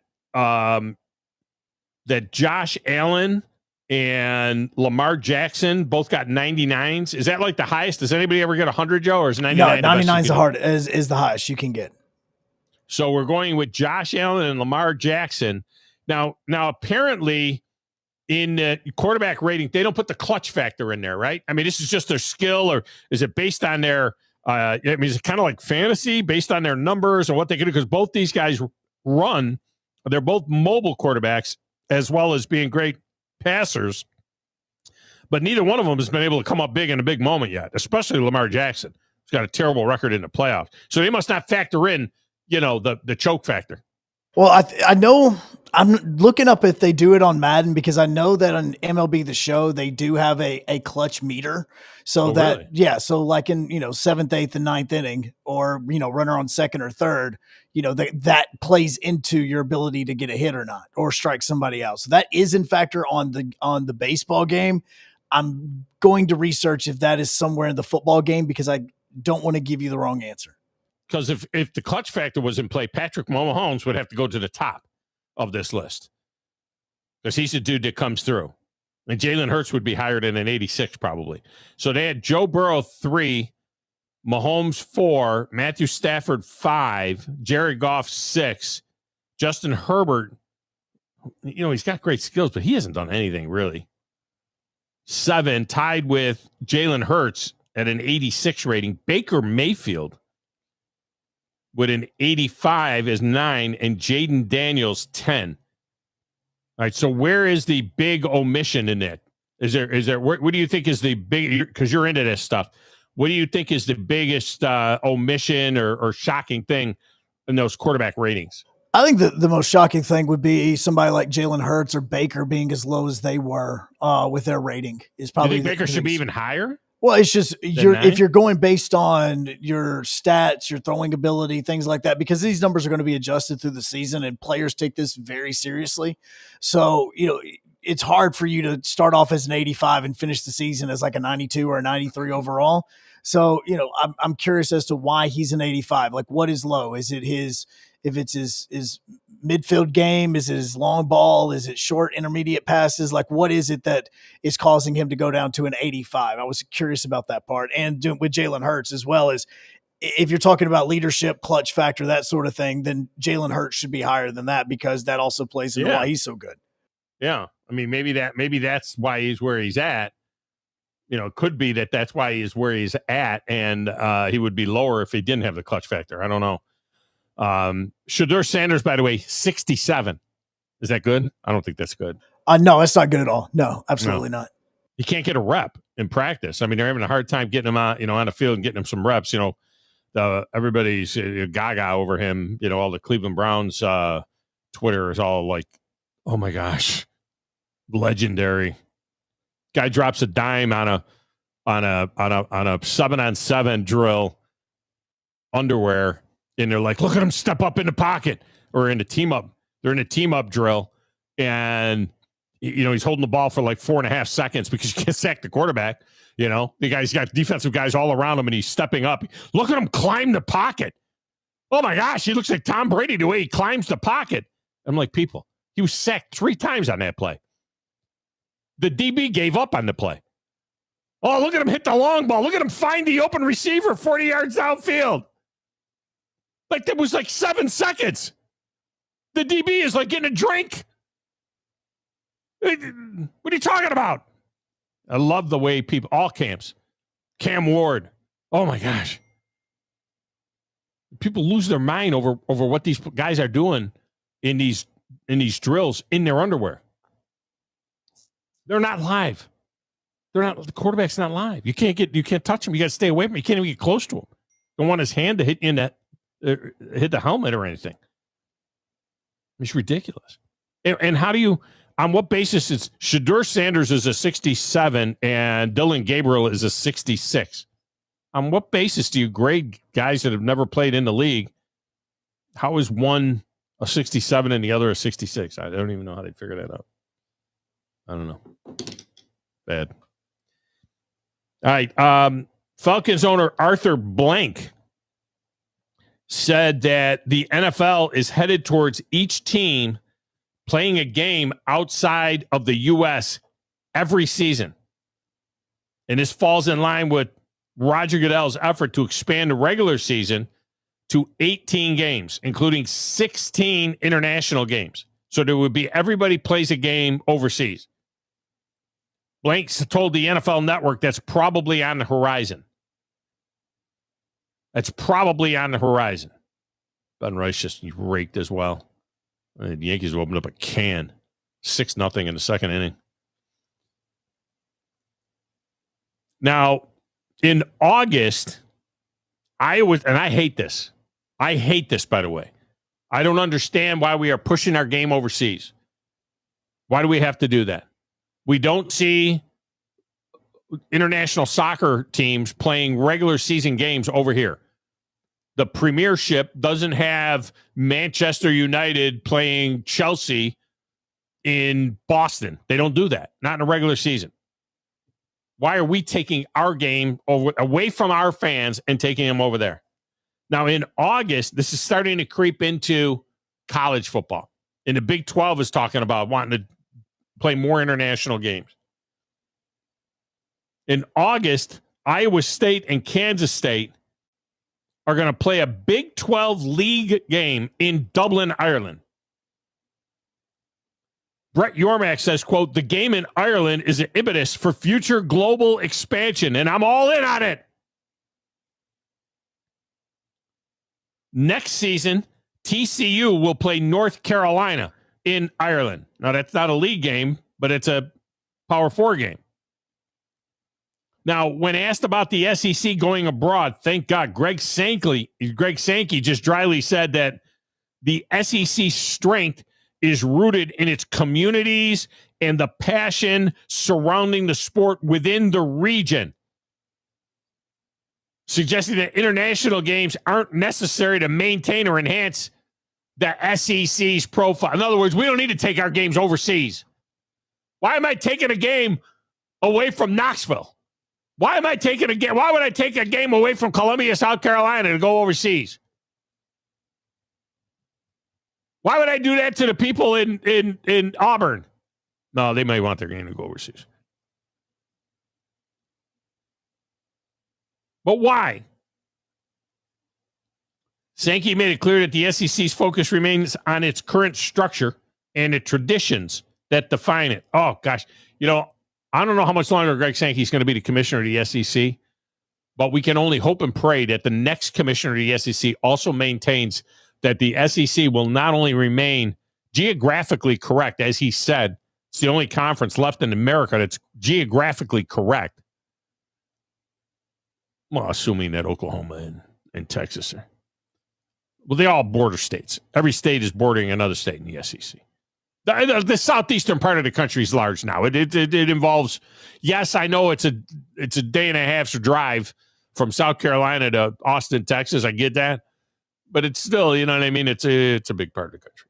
S6: that Josh Allen and Lamar Jackson both got 99s? Is that like the highest? Does anybody ever get 100, Joe, or is 99?
S13: No, 99 is the highest you can get.
S6: So we're going with Josh Allen and Lamar Jackson. Now apparently in the quarterback rating, they don't put the clutch factor in there, right? I mean, this is just their skill, or is it based on their, is it kind of like fantasy based on their numbers or what they can do? Because both these guys run, they're both mobile quarterbacks as well as being great passers, but neither one of them has been able to come up big in a big moment yet, especially Lamar Jackson. He's got a terrible record in the playoffs. So they must not factor in, the choke factor.
S13: Well, I know I'm looking up if they do it on Madden because I know that on MLB The Show, they do have a clutch meter. So really? So like in, 7th, 8th, and 9th inning, or, runner on second or third, that plays into your ability to get a hit or not, or strike somebody out. So that is in factor on the baseball game. I'm going to research if that is somewhere in the football game because I don't want to give you the wrong answer.
S6: Because if the clutch factor was in play, Patrick Mahomes would have to go to the top of this list because he's the dude that comes through. And Jalen Hurts would be higher than an 86 probably. So they had Joe Burrow 3, Mahomes 4, Matthew Stafford 5, Jared Goff 6, Justin Herbert. He's got great skills, but he hasn't done anything really. 7, tied with Jalen Hurts at an 86 rating. Baker Mayfield with an 85 is 9, and Jaden Daniels 10. All right, so where is the big omission in that? Is there? What do you think is the big? Because you're into this stuff. What do you think is the biggest omission or shocking thing in those quarterback ratings?
S13: I think the most shocking thing would be somebody like Jalen Hurts or Baker being as low as they were with their rating. Is probably
S6: you think Baker should be even higher?
S13: Well, it's just if you're going based on your stats, your throwing ability, things like that, because these numbers are going to be adjusted through the season and players take this very seriously. So, it's hard for you to start off as an 85 and finish the season as like a 92 or a 93 overall. So, I'm curious as to why he's an 85. Like, what is low? Is it his midfield game? Is it his long ball? Is it short intermediate passes? Like, what is it that is causing him to go down to an 85? I was curious about that part. And with Jalen Hurts as well, as if you're talking about leadership, clutch factor, that sort of thing, then Jalen Hurts should be higher than that, because that also plays into why he's so good.
S6: Yeah. I mean, maybe that's why he's where he's at. It could be that's why he's where he's at, and he would be lower if he didn't have the clutch factor. I don't know. Shedeur Sanders, by the way, 67. Is that good? I don't think that's good.
S13: No, that's not good at all. No, absolutely not.
S6: He can't get a rep in practice. I mean, they're having a hard time getting him out, on the field and getting him some reps. Everybody's gaga over him. All the Cleveland Browns Twitter is all like, "Oh my gosh, legendary." Guy drops a dime on a 7-on-7 drill, underwear, and they're like, "Look at him step up in the pocket," or in a team up. They're in a team up drill, and he's holding the ball for like 4.5 seconds because you can't sack the quarterback. The guy's got defensive guys all around him, and he's stepping up. Look at him climb the pocket. Oh my gosh, he looks like Tom Brady the way he climbs the pocket. I'm like, people, he was sacked 3 times on that play. The DB gave up on the play. Oh, look at him hit the long ball. Look at him find the open receiver 40 yards downfield. Like, that was like 7 seconds. The DB is like getting a drink. What are you talking about? I love the way all camps. Cam Ward. Oh my gosh. People lose their mind over what these guys are doing in these drills in their underwear. They're not live. The quarterback's not live. You can't touch him. You got to stay away from him. You can't even get close to him. Don't want his hand to hit you in that, hit the helmet or anything. It's ridiculous. And how do you, on what basis is Shedeur Sanders is a 67 and Dylan Gabriel is a 66? On what basis do you grade guys that have never played in the league? How is one a 67 and the other a 66? I don't even know how they figure that out. I don't know. Bad. All right. Falcons owner Arthur Blank said that the NFL is headed towards each team playing a game outside of the U.S. every season. And this falls in line with Roger Goodell's effort to expand the regular season to 18 games, including 16 international games. So there would be everybody plays a game overseas. Blanks told the NFL Network that's probably on the horizon. That's probably on the horizon. Ben Rice just raked as well. The Yankees opened up a can. 6-0 in the second inning. Now, in August, I hate this. I hate this, by the way. I don't understand why we are pushing our game overseas. Why do we have to do that? We don't see international soccer teams playing regular season games over here. The Premiership doesn't have Manchester United playing Chelsea in Boston. They don't do that. Not in a regular season. Why are we taking our game away from our fans and taking them over there? Now, in August, this is starting to creep into college football. And the Big 12 is talking about wanting to play more international games. In August, Iowa State and Kansas State are going to play a Big 12 league game in Dublin, Ireland. Brett Yormark says, quote, "The game in Ireland is an impetus for future global expansion, and I'm all in on it." Next season, TCU will play North Carolina in Ireland. Now, that's not a league game, but it's a Power 4 game. Now, when asked about the SEC going abroad, thank God, Greg Sankey just dryly said that the SEC strength is rooted in its communities and the passion surrounding the sport within the region, suggesting that international games aren't necessary to maintain or enhance the SEC's profile. In other words, we don't need to take our games overseas. Why am I taking a game away from Knoxville? Why would I take a game away from Columbia, South Carolina to go overseas? Why would I do that to the people in Auburn? No, they may want their game to go overseas. But why? Sankey made it clear that the SEC's focus remains on its current structure and the traditions that define it. Oh, gosh. I don't know how much longer Greg Sankey is going to be the commissioner of the SEC, but we can only hope and pray that the next commissioner of the SEC also maintains that the SEC will not only remain geographically correct, as he said, it's the only conference left in America that's geographically correct. Well, assuming that Oklahoma and Texas are. Well, they all border states. Every state is bordering another state in the SEC. The southeastern part of the country is large now. It involves, yes, I know it's a day and a half's drive from South Carolina to Austin, Texas. I get that. But it's still, you know what I mean? It's a big part of the country.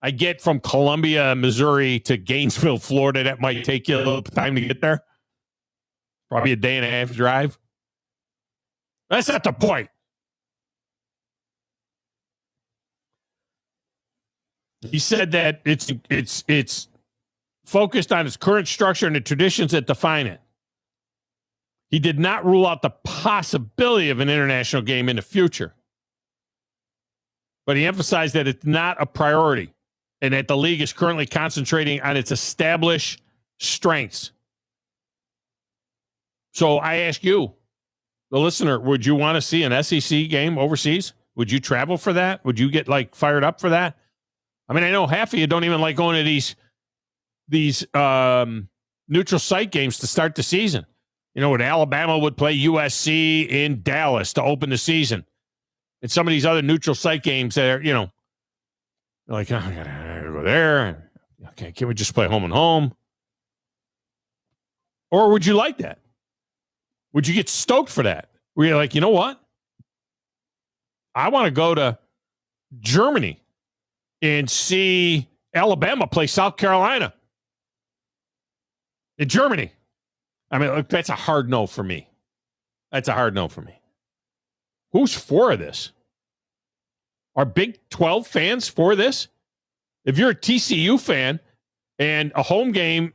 S6: I get from Columbia, Missouri to Gainesville, Florida. That might take you a little time to get there. Probably a day and a half drive. That's not the point. He said that it's focused on its current structure and the traditions that define it. He did not rule out the possibility of an international game in the future. But he emphasized that it's not a priority and that the league is currently concentrating on its established strengths. So I ask you, the listener, would you want to see an SEC game overseas? Would you travel for that? Would you get fired up for that? I mean, I know half of you don't even like going to these neutral site games to start the season. When Alabama would play USC in Dallas to open the season. And some of these other neutral site games that are, like, oh, I gotta go there. Okay, can we just play home and home? Or would you like that? Would you get stoked for that? Where you're like, you know what? I want to go to Germany and see Alabama play South Carolina in Germany. I mean, look, that's a hard no for me. That's a hard no for me. Who's for this? Are Big 12 fans for this? If you're a TCU fan and a home game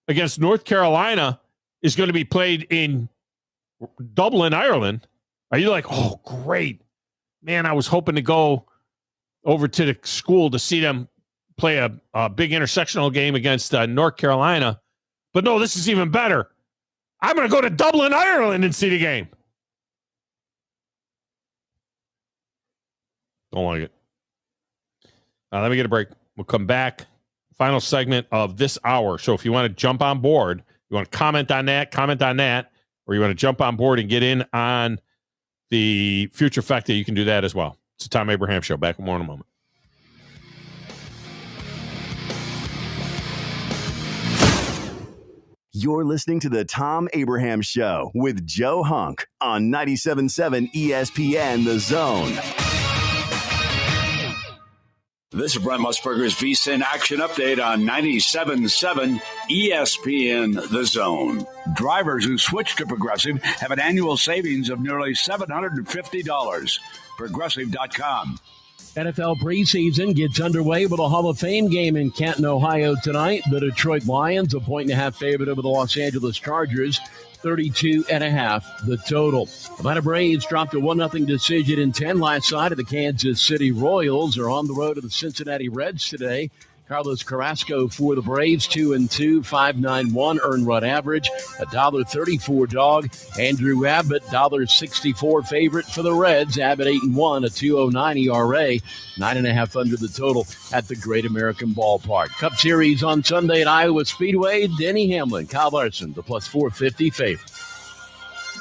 S6: against North Carolina is going to be played in Dublin, Ireland, are you like, oh, great. Man, I was hoping to go over to the school to see them play a big intersectional game against North Carolina. But no, this is even better. I'm going to go to Dublin, Ireland and see the game. Don't like it. Let me get a break. We'll come back. Final segment of this hour. So if you want to jump on board, you want to comment on that, or you want to jump on board and get in on the future factor, you can do that as well. It's the Thom Abraham Show. Back with more in a moment.
S18: You're listening to the Thom Abraham Show with Joe Hunk on 97.7 ESPN The Zone.
S20: This is Brent Musburger's VSiN Action Update on 97.7 ESPN The Zone. Drivers who switch to Progressive have an annual savings of nearly $750. Progressive.com.
S21: NFL preseason gets underway with a Hall of Fame game in Canton, Ohio tonight. The Detroit Lions, a 1.5 favorite over the Los Angeles Chargers, 32.5 the total. Atlanta Braves dropped a 1-0 decision in 10 last night. The Kansas City Royals are on the road to the Cincinnati Reds today. Carlos Carrasco for the Braves, 2-2, 5.91 earned run average, $1.34 dog. Andrew Abbott, $1.64 favorite for the Reds. Abbott 8-1, a 2.09 ERA, 9.5 under the total at the Great American Ballpark. Cup Series on Sunday at Iowa Speedway. Denny Hamlin, Kyle Larson, the plus 450 favorite.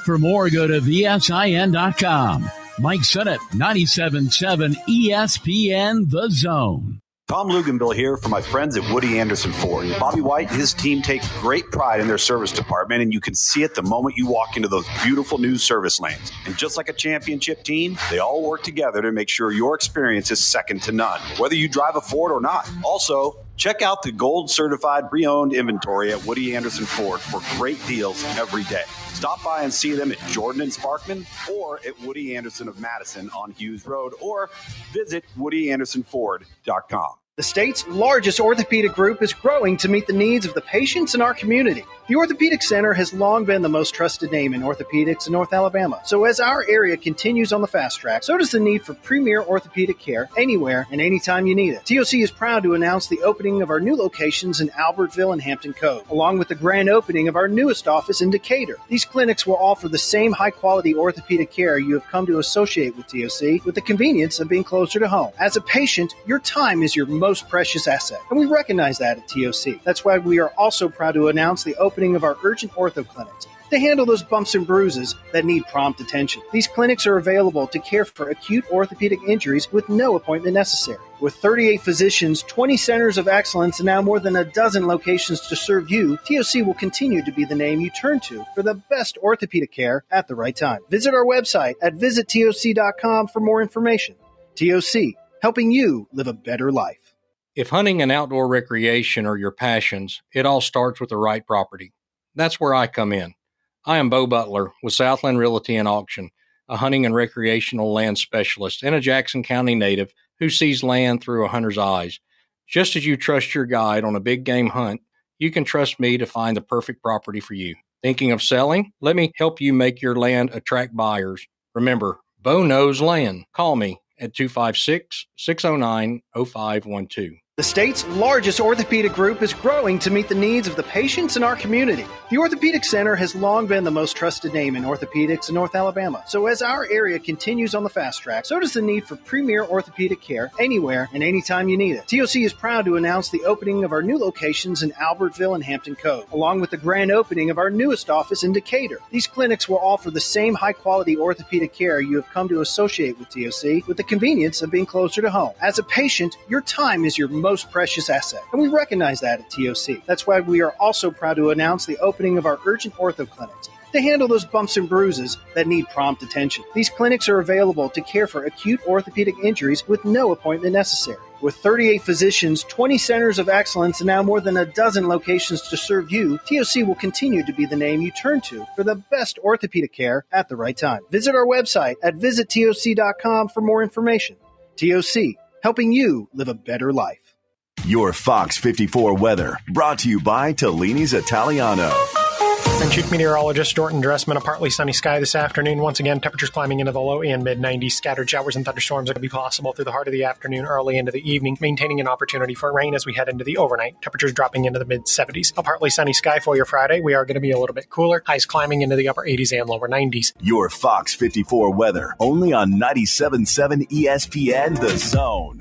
S21: For more, go to VSIN.com. Mike Sennett, 97.7 ESPN The Zone.
S22: Tom Luganville here for my friends at Woody Anderson Ford. Bobby White and his team take great pride in their service department, and you can see it the moment you walk into those beautiful new service lanes. And just like a championship team, they all work together to make sure your experience is second to none, whether you drive a Ford or not. Also, Check out the gold certified pre-owned inventory at Woody Anderson Ford for great deals every day. Stop by and see them at Jordan and Sparkman or at Woody Anderson of Madison on Hughes Road, or visit WoodyAndersonFord.com.
S17: The state's largest orthopedic group is growing to meet the needs of the patients in our community. The Orthopedic Center has long been the most trusted name in orthopedics in North Alabama. So as our area continues on the fast track, so does the need for premier orthopedic care anywhere and anytime you need it. TOC is proud to announce the opening of our new locations in Albertville and Hampton Cove, along with the grand opening of our newest office in Decatur. These clinics will offer the same high-quality orthopedic care you have come to associate with TOC, with the convenience of being closer to home. As a patient, your time is your most precious asset, and we recognize that at TOC. That's why we are also proud to announce the opening of our urgent ortho clinics to handle those bumps and bruises that need prompt attention. These clinics are available to care for acute orthopedic injuries with no appointment necessary. With 38 physicians, 20 centers of excellence, and now more than a dozen locations to serve you, TOC will continue to be the name you turn to for the best orthopedic care at the right time. Visit our website at visittoc.com for more information. TOC, helping you live a better life.
S1: If hunting and outdoor recreation are your passions, it all starts with the right property. That's where I come in. I am Bo Butler with Southland Realty and Auction, a hunting and recreational land specialist and a Jackson County native who sees land through a hunter's eyes. Just as you trust your guide on a big game hunt, you can trust me to find the perfect property for you. Thinking of selling? Let me help you make your land attract buyers. Remember, Bo knows land. Call me at 256-609-0512.
S17: The state's largest orthopedic group is growing to meet the needs of the patients in our community. The Orthopedic Center has long been the most trusted name in orthopedics in North Alabama. So as our area continues on the fast track, so does the need for premier orthopedic care anywhere and anytime you need it. TOC is proud to announce the opening of our new locations in Albertville and Hampton Cove, along with the grand opening of our newest office in Decatur. These clinics will offer the same high-quality orthopedic care you have come to associate with TOC, with the convenience of being closer to home. As a patient, your time is your most precious asset, and we recognize that at TOC. That's why we are also proud to announce the opening of our urgent ortho clinics to handle those bumps and bruises that need prompt attention. These clinics are available to care for acute orthopedic injuries with no appointment necessary. With 38 physicians, 20 centers of excellence, and now more than a dozen locations to serve you, TOC will continue to be the name you turn to for the best orthopedic care at the right time. Visit our website at visittoc.com for more information. TOC, helping you live a better life.
S18: Your Fox 54 weather, brought to you by Tellini's Italiano.
S8: I'm Chief Meteorologist Dorton Dressman. A partly sunny sky this afternoon. Once again, temperatures climbing into the low and mid-90s. Scattered showers and thunderstorms are going to be possible through the heart of the afternoon, early into the evening, maintaining an opportunity for rain as we head into the overnight. Temperatures dropping into the mid-70s. A partly sunny sky for your Friday. We are going to be a little bit cooler. Highs climbing into the upper 80s and lower 90s.
S18: Your Fox 54 weather, only on 97.7 ESPN The Zone.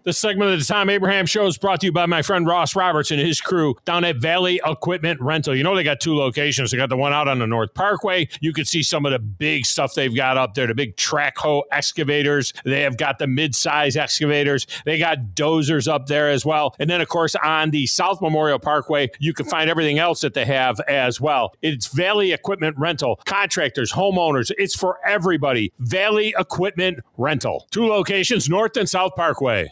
S6: This segment of the Thom Abraham Show is brought to you by my friend Ross Roberts and his crew down at Valley Equipment Rental. You know they got two locations. They got the one out on the North Parkway. You can see some of the big stuff they've got up there, the big track hoe excavators. They have got the mid-size excavators. They got dozers up there as well. And then, of course, on the South Memorial Parkway, you can find everything else that they have as well. It's Valley Equipment Rental. Contractors, homeowners, it's for everybody. Valley Equipment Rental. Two locations, North and South Parkway.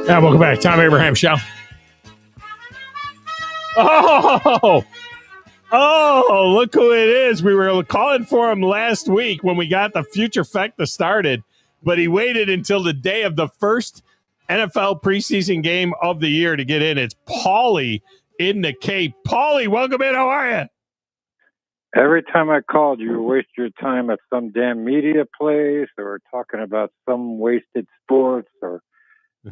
S6: Yeah, welcome back. Thom Abraham Show. Oh, look who it is. We were calling for him last week when we got the Future Fecta started, but he waited until the day of the first NFL preseason game of the year to get in. It's Paulie in the Cape. Paulie, welcome in. How are you?
S23: Every time I called, you waste your time at some damn media place or talking about some wasted sports or,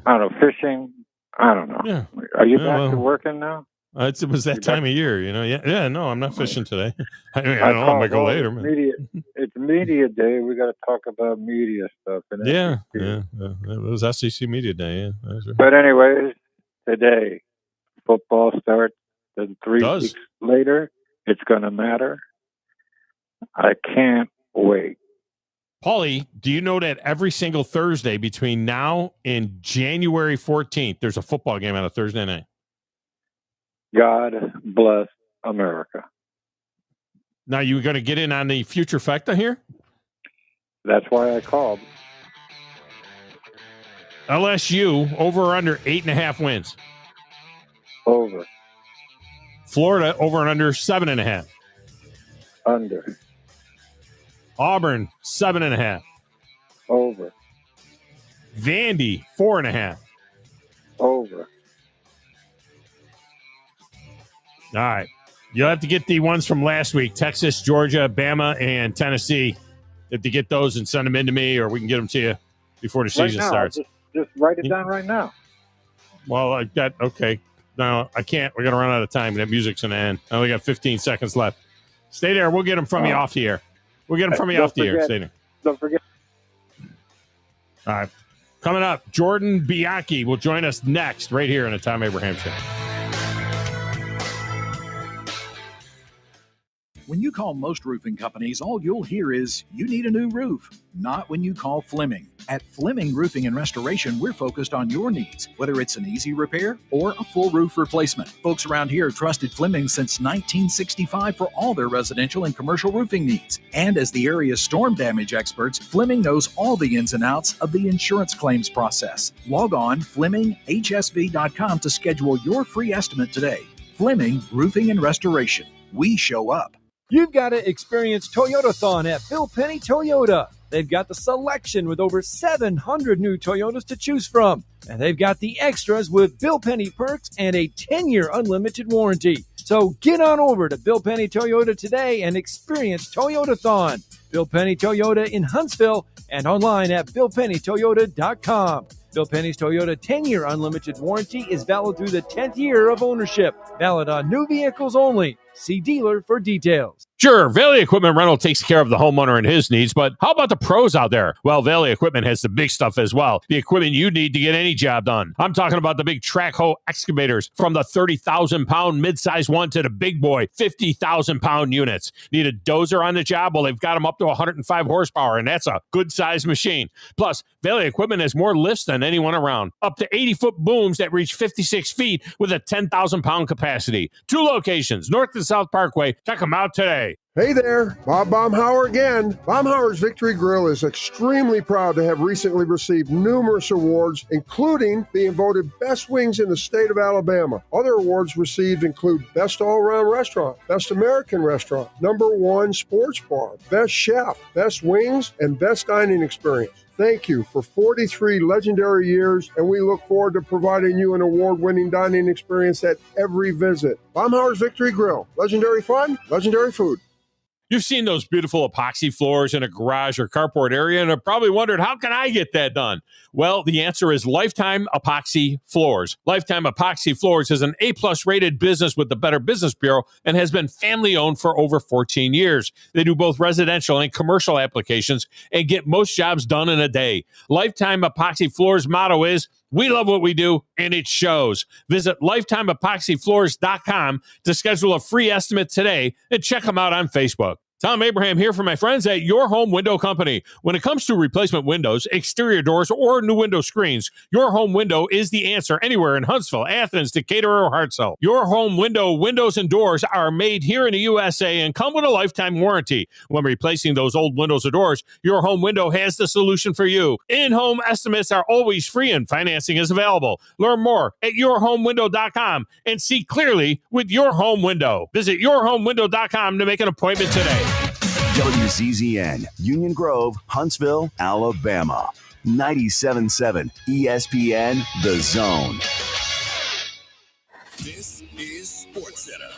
S23: I don't know, fishing. I don't know. Yeah. Are you back to working now?
S6: It was that time of year, you know. Yeah, no, I'm not fishing today. I don't know. I might go later.
S23: It's media day. We got to talk about media stuff. And
S6: yeah. It was SEC Media Day, yeah. Right.
S23: But anyways, today, football starts, and 3 weeks later, it's going to matter. I can't wait.
S6: Paulie, do you know that every single Thursday between now and January 14th, there's a football game on a Thursday night?
S23: God bless America.
S6: Now, you going to get in on the future factor here?
S23: That's why I called.
S6: LSU over or under 8.5 wins.
S23: Over.
S6: Florida over and under 7.5.
S23: Under.
S6: Auburn 7.5.
S23: Over.
S6: Vandy 4.5.
S23: Over.
S6: All right. You'll have to get the ones from last week. Texas, Georgia, Bama, and Tennessee. You have to get those and send them in to me, or we can get them to you before the season starts.
S23: Just write it down right now.
S6: Well, I got, okay. No, I can't. We're going to run out of time. That music's going to end. I only got 15 seconds left. Stay there. We'll get them from you off the air. We'll get them from you off the air. Stay there.
S23: Don't forget.
S6: All right. Coming up, Jordan Bianchi will join us next right here on the Thom Abraham Show.
S15: When you call most roofing companies, all you'll hear is, you need a new roof. Not when you call Fleming. At Fleming Roofing and Restoration, we're focused on your needs, whether it's an easy repair or a full roof replacement. Folks around here have trusted Fleming since 1965 for all their residential and commercial roofing needs. And as the area's storm damage experts, Fleming knows all the ins and outs of the insurance claims process. Log on FlemingHSV.com to schedule your free estimate today. Fleming Roofing and Restoration. We show up.
S3: You've got to experience Toyotathon at Bill Penny Toyota. They've got the selection with over 700 new Toyotas to choose from. And they've got the extras with Bill Penny perks and a 10-year unlimited warranty. So get on over to Bill Penny Toyota today and experience Toyotathon. Bill Penny Toyota in Huntsville and online at BillPennyToyota.com. Bill Penny's Toyota 10-year unlimited warranty is valid through the 10th year of ownership. Valid on new vehicles only. See dealer for details.
S6: Sure, Valley Equipment Rental takes care of the homeowner and his needs, but how about the pros out there? Well, Valley Equipment has the big stuff as well. The equipment you need to get any job done. I'm talking about the big track hoe excavators, from the 30,000-pound mid-size one to the big boy 50,000-pound units. Need a dozer on the job? Well, they've got them up to 105 horsepower, and that's a good-sized machine. Plus, Valley Equipment has more lifts than anyone around. Up to 80-foot booms that reach 56 feet with a 10,000-pound capacity. 2 locations, North and South Parkway. Check them out today.
S5: Hey there, Bob Baumhauer again. Baumhauer's Victory Grill is extremely proud to have recently received numerous awards, including being voted best wings in the state of Alabama. Other awards received include Best All-Around Restaurant, Best American Restaurant, #1 Sports Bar, Best Chef, Best Wings, and Best Dining Experience. Thank you for 43 legendary years, and we look forward to providing you an award-winning dining experience at every visit. Baumhauer's Victory Grill. Legendary fun, legendary food.
S6: You've seen those beautiful epoxy floors in a garage or carport area and have probably wondered, how can I get that done? Well, the answer is Lifetime Epoxy Floors. Lifetime Epoxy Floors is an A-plus rated business with the Better Business Bureau and has been family-owned for over 14 years. They do both residential and commercial applications and get most jobs done in a day. Lifetime Epoxy Floors' motto is, we love what we do, and it shows. Visit LifetimeEpoxyFloors.com to schedule a free estimate today and check them out on Facebook. Thom Abraham here for my friends at Your Home Window Company. When it comes to replacement windows, exterior doors, or new window screens, Your Home Window is the answer anywhere in Huntsville, Athens, Decatur, or Hartselle. Your Home Window windows and doors are made here in the USA and come with a lifetime warranty. When replacing those old windows or doors, Your Home Window has the solution for you. In-home estimates are always free and financing is available. Learn more at yourhomewindow.com and see clearly with Your Home Window. Visit yourhomewindow.com to make an appointment today.
S18: WZZN, Union Grove, Huntsville, Alabama. 97.7 ESPN, The Zone.
S4: This is SportsCenter.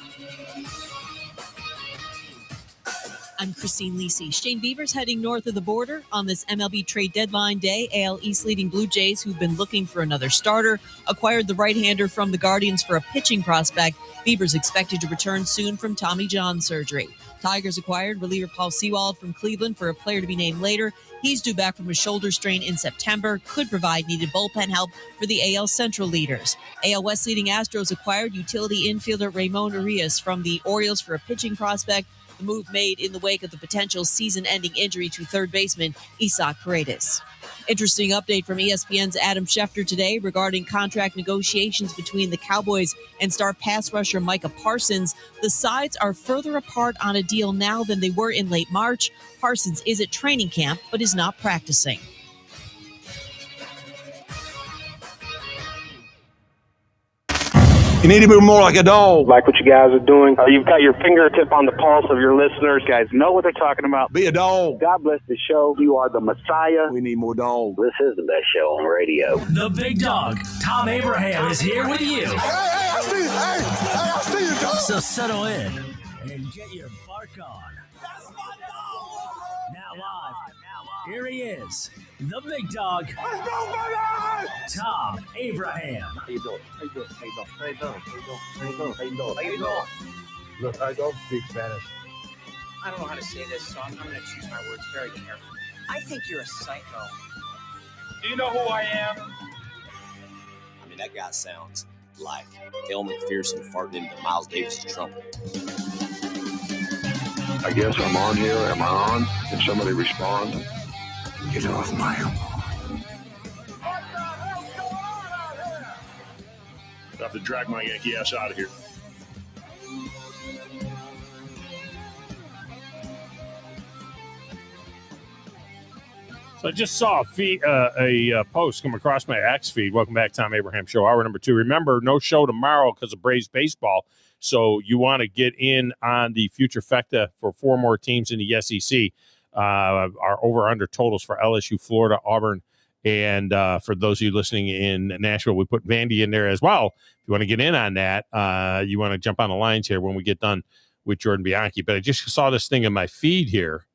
S9: I'm Christine Lisi. Shane Bieber's heading north of the border on this MLB trade deadline day. AL East leading Blue Jays, who've been looking for another starter, acquired the right-hander from the Guardians for a pitching prospect. Bieber's expected to return soon from Tommy John surgery. Tigers acquired reliever Paul Sewald from Cleveland for a player to be named later. He's due back from a shoulder strain in September, could provide needed bullpen help for the AL Central leaders. AL West leading Astros acquired utility infielder Ramon Urias from the Orioles for a pitching prospect. The move made in the wake of the potential season-ending injury to third baseman Isaac Paredes. Interesting update from ESPN's Adam Schefter today regarding contract negotiations between the Cowboys and star pass rusher Micah Parsons. The sides are further apart on a deal now than they were in late March. Parsons is at training camp but is not practicing.
S2: You need to be more like a dog.
S7: Like what you guys are doing. You've got your fingertip on the pulse of your listeners. You guys know what they're talking about.
S2: Be a dog.
S7: God bless the show. You are the Messiah.
S2: We need more dogs.
S7: This is the best show on radio.
S4: The big dog, Thom Abraham, is here with you.
S2: Hey, I see you. Hey, I see you, dog.
S4: So settle in and get your bark on. That's my dog. Now live. Here he is, the big dog, Thom Abraham.
S2: How you doing? How you doing? How you doing? How you doing? How you doing? How you doing? How you doing? Look, I don't speak Spanish.
S10: I don't know how to say this, so I'm going to choose my words very carefully. I think you're a psycho.
S24: Do you know who I am?
S25: I mean, that guy sounds like Dale McPherson farting into Miles Davis' trumpet.
S26: I guess I'm on here. Am I on? Can somebody respond?
S2: Get off my lawn.
S24: I have to drag my Yankee ass out of here.
S6: So I just saw a post come across my X feed. Welcome back, Thom Abraham Show, hour number 2. Remember, no show tomorrow because of Braves baseball. So you want to get in on the future fecta for 4 more teams in the SEC. Our over-under totals for LSU, Florida, Auburn, and for those of you listening in Nashville, we put Vandy in there as well. If you want to get in on that, you want to jump on the lines here when we get done with Jordan Bianchi. But I just saw this thing in my feed here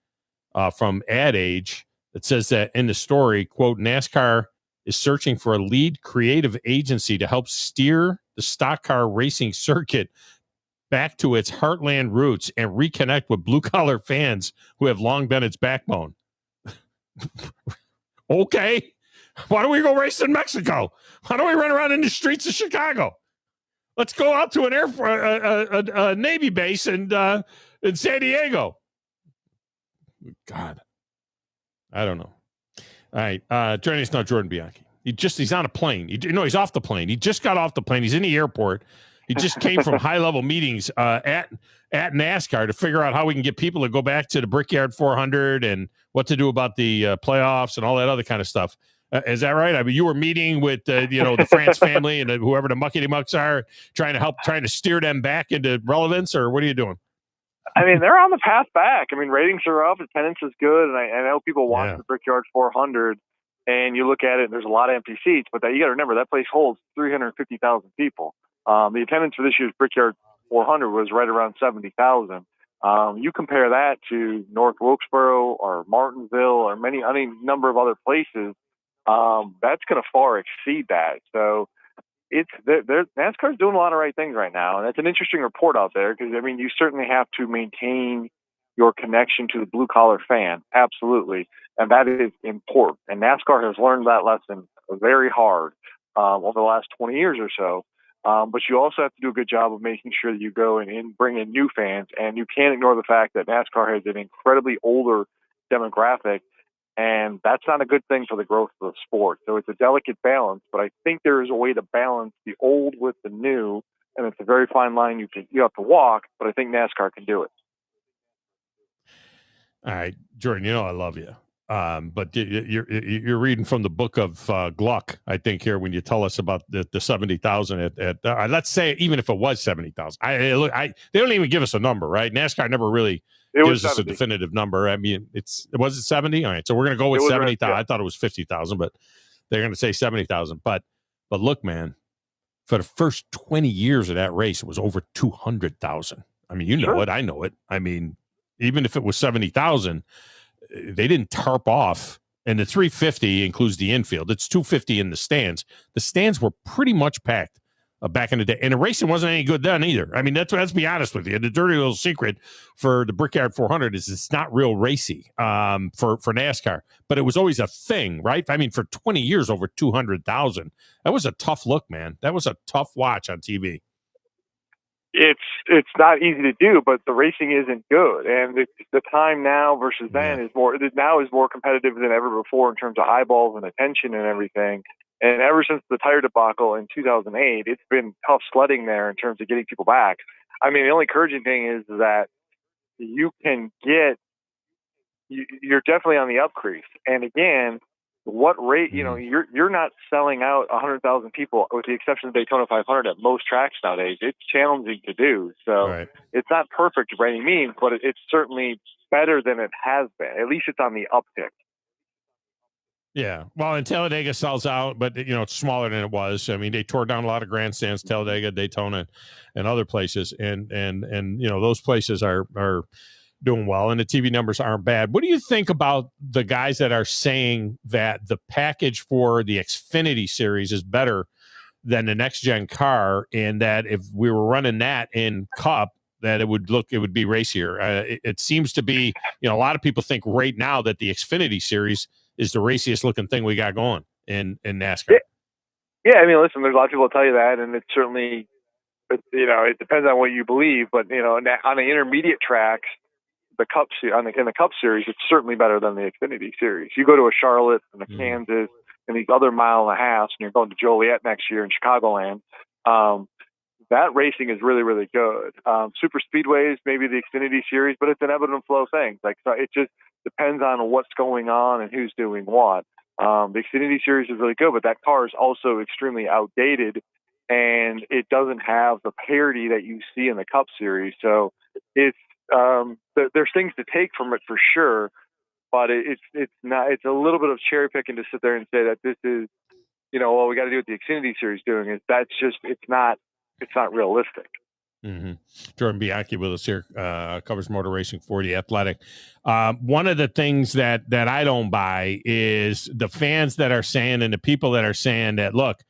S6: from Ad Age that says that in the story, quote, NASCAR is searching for a lead creative agency to help steer the stock car racing circuit back to its heartland roots and reconnect with blue-collar fans who have long been its backbone. Okay. Why don't we go race in Mexico? Why don't we run around in the streets of Chicago? Let's go out to an a Navy base in San Diego. God. I don't know. All right. Joining us now, Jordan Bianchi. He's on a plane. He's off the plane. He just got off the plane. He's in the airport. He just came from high-level meetings at NASCAR to figure out how we can get people to go back to the Brickyard 400 and what to do about the playoffs and all that other kind of stuff. Is that right? I mean, you were meeting with the France family and whoever the muckety-mucks are, trying to steer them back into relevance, or what are you doing?
S27: I mean, they're on the path back. I mean, ratings are up, attendance is good, and I know people watch the Brickyard 400, and you look at it, and there's a lot of empty seats, but you got to remember that place holds 350,000 people. The attendance for this year's Brickyard 400 was right around 70,000. You compare that to North Wilkesboro or Martinsville or any number of other places, that's going to far exceed that. So NASCAR's doing a lot of right things right now, and it's an interesting report out there because, I mean, you certainly have to maintain your connection to the blue-collar fan, absolutely, and that is important. And NASCAR has learned that lesson very hard over the last 20 years or so. But you also have to do a good job of making sure that you go and bring in new fans. And you can't ignore the fact that NASCAR has an incredibly older demographic, and that's not a good thing for the growth of the sport. So it's a delicate balance, but I think there is a way to balance the old with the new, and it's a very fine line you have to walk, but I think NASCAR can do it.
S6: All right, Jordan, I love you. But you're reading from the book of Gluck, I think, here when you tell us about the 70,000 at let's say even if it was 70,000. They don't even give us a number, right? NASCAR never really gives us a definitive number. I mean, was it 70? All right, so we're gonna go with 70,000. I thought it was 50,000, but they're gonna say 70,000. But look, man, for the first 20 years of that race, it was over 200,000. I mean, you know it, I know it. I mean, even if it was 70,000. They didn't tarp off, and the 350 includes the infield. It's 250 in the stands. The stands were pretty much packed back in the day, and the racing wasn't any good then either. I mean, let's be honest with you. The dirty little secret for the Brickyard 400 is it's not real racy for NASCAR, but it was always a thing, right? I mean, for 20 years, over 200,000. That was a tough look, man. That was a tough watch on TV.
S27: it's not easy to do, but the racing isn't good, and the time now versus then is more competitive than ever before in terms of eyeballs and attention and everything. And ever since the tire debacle in 2008, it's been tough sledding there in terms of getting people back. I mean, the only encouraging thing is that you're definitely on the up crease. And again, what rate, you're not selling out 100,000 people, with the exception of Daytona 500 at most tracks nowadays. It's challenging to do. So It's not perfect by any means, but it's certainly better than it has been. At least it's on the uptick.
S6: Yeah. Well, and Talladega sells out, but it's smaller than it was. I mean, they tore down a lot of grandstands, Talladega, Daytona, and other places. And those places are doing well, and the TV numbers aren't bad. What do you think about the guys that are saying that the package for the Xfinity series is better than the next gen car, and that if we were running that in Cup, that it would be racier? It seems to be, a lot of people think right now that the Xfinity series is the raciest looking thing we got going in NASCAR.
S27: Yeah, I mean, listen, there's a lot of people that tell you that, and it's certainly, it depends on what you believe. But on the intermediate tracks, in the Cup Series, it's certainly better than the Xfinity Series. You go to a Charlotte and a Kansas and these other mile and a half, and you're going to Joliet next year in Chicagoland. That racing is really, really good. Super speedways, maybe the Xfinity Series, but it's an ebb and flow thing. So it just depends on what's going on and who's doing what. The Xfinity Series is really good, but that car is also extremely outdated, and it doesn't have the parity that you see in the Cup Series. So it's there's things to take from it for sure, but it's a little bit of cherry picking to sit there and say that this is, we got to do what the Xfinity Series doing. It's not realistic.
S6: Mm-hmm. Jordan Bianchi with us here, covers motor racing for The Athletic. One of the things that I don't buy is the fans that are saying, and the people that are saying that, look,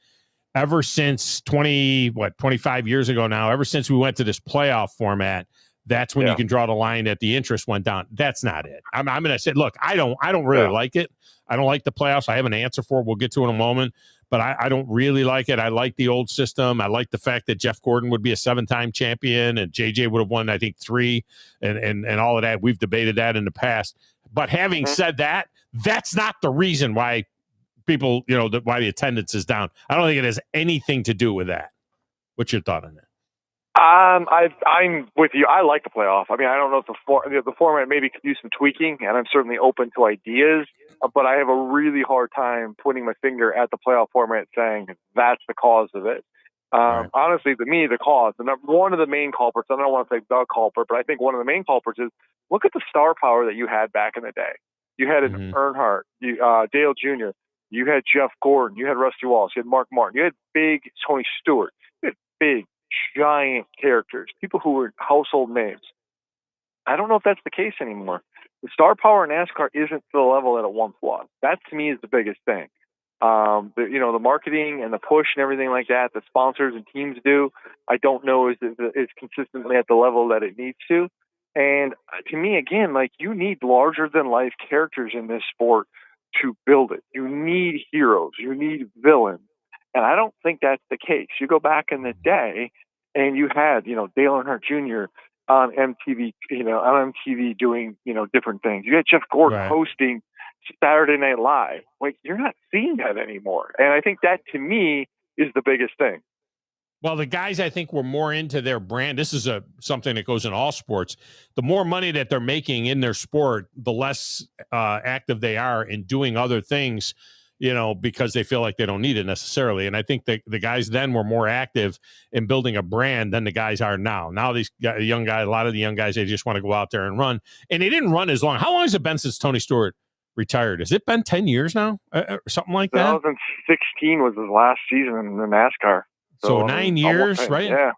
S6: ever since 25 years ago now, ever since we went to this playoff format, that's when you can draw the line that the interest went down. That's not it. I'm going to say, look, I don't really like it. I don't like the playoffs. I have an answer for it. We'll get to it in a moment, but I don't really like it. I like the old system. I like the fact that Jeff Gordon would be a 7-time champion and JJ would have won, I think, 3 and all of that. We've debated that in the past. But having said that, that's not the reason why people, why the attendance is down. I don't think it has anything to do with that. What's your thought on that?
S27: I'm with you. I like the playoff. I mean, I don't know if the format maybe could use some tweaking, and I'm certainly open to ideas, but I have a really hard time pointing my finger at the playoff format saying that's the cause of it. Honestly, to me, the cause, and one of the main culprits, I don't want to say the culprit, but I think one of the main culprits is look at the star power that you had back in the day. You had an Earnhardt, Dale Jr., you had Jeff Gordon, you had Rusty Wallace, you had Mark Martin, you had big Tony Stewart, you had big, giant characters, people who were household names. I don't know if that's the case anymore. The star power in NASCAR isn't to the level that it once was. That, to me, is the biggest thing. The marketing and the push and everything like that sponsors and teams do, I don't know is consistently at the level that it needs to. And to me, again, you need larger than life characters in this sport to build it. You need heroes. You need villains. And I don't think that's the case. You go back in the day and you had, Dale Earnhardt Jr. on MTV doing, different things. You had Jeff Gordon hosting Saturday Night Live. You're not seeing that anymore. And I think that, to me, is the biggest thing.
S6: Well, the guys, I think, were more into their brand. This is something that goes in all sports. The more money that they're making in their sport, the less active they are in doing other things, because they feel like they don't need it necessarily. And I think that the guys then were more active in building a brand than the guys are now. Now these young guys, a lot of the young guys, they just want to go out there and run. And they didn't run as long. How long has it been since Tony Stewart retired? Has it been 10 years now? Something like that?
S27: 2016 was his last season in the NASCAR.
S6: So 9 years, right?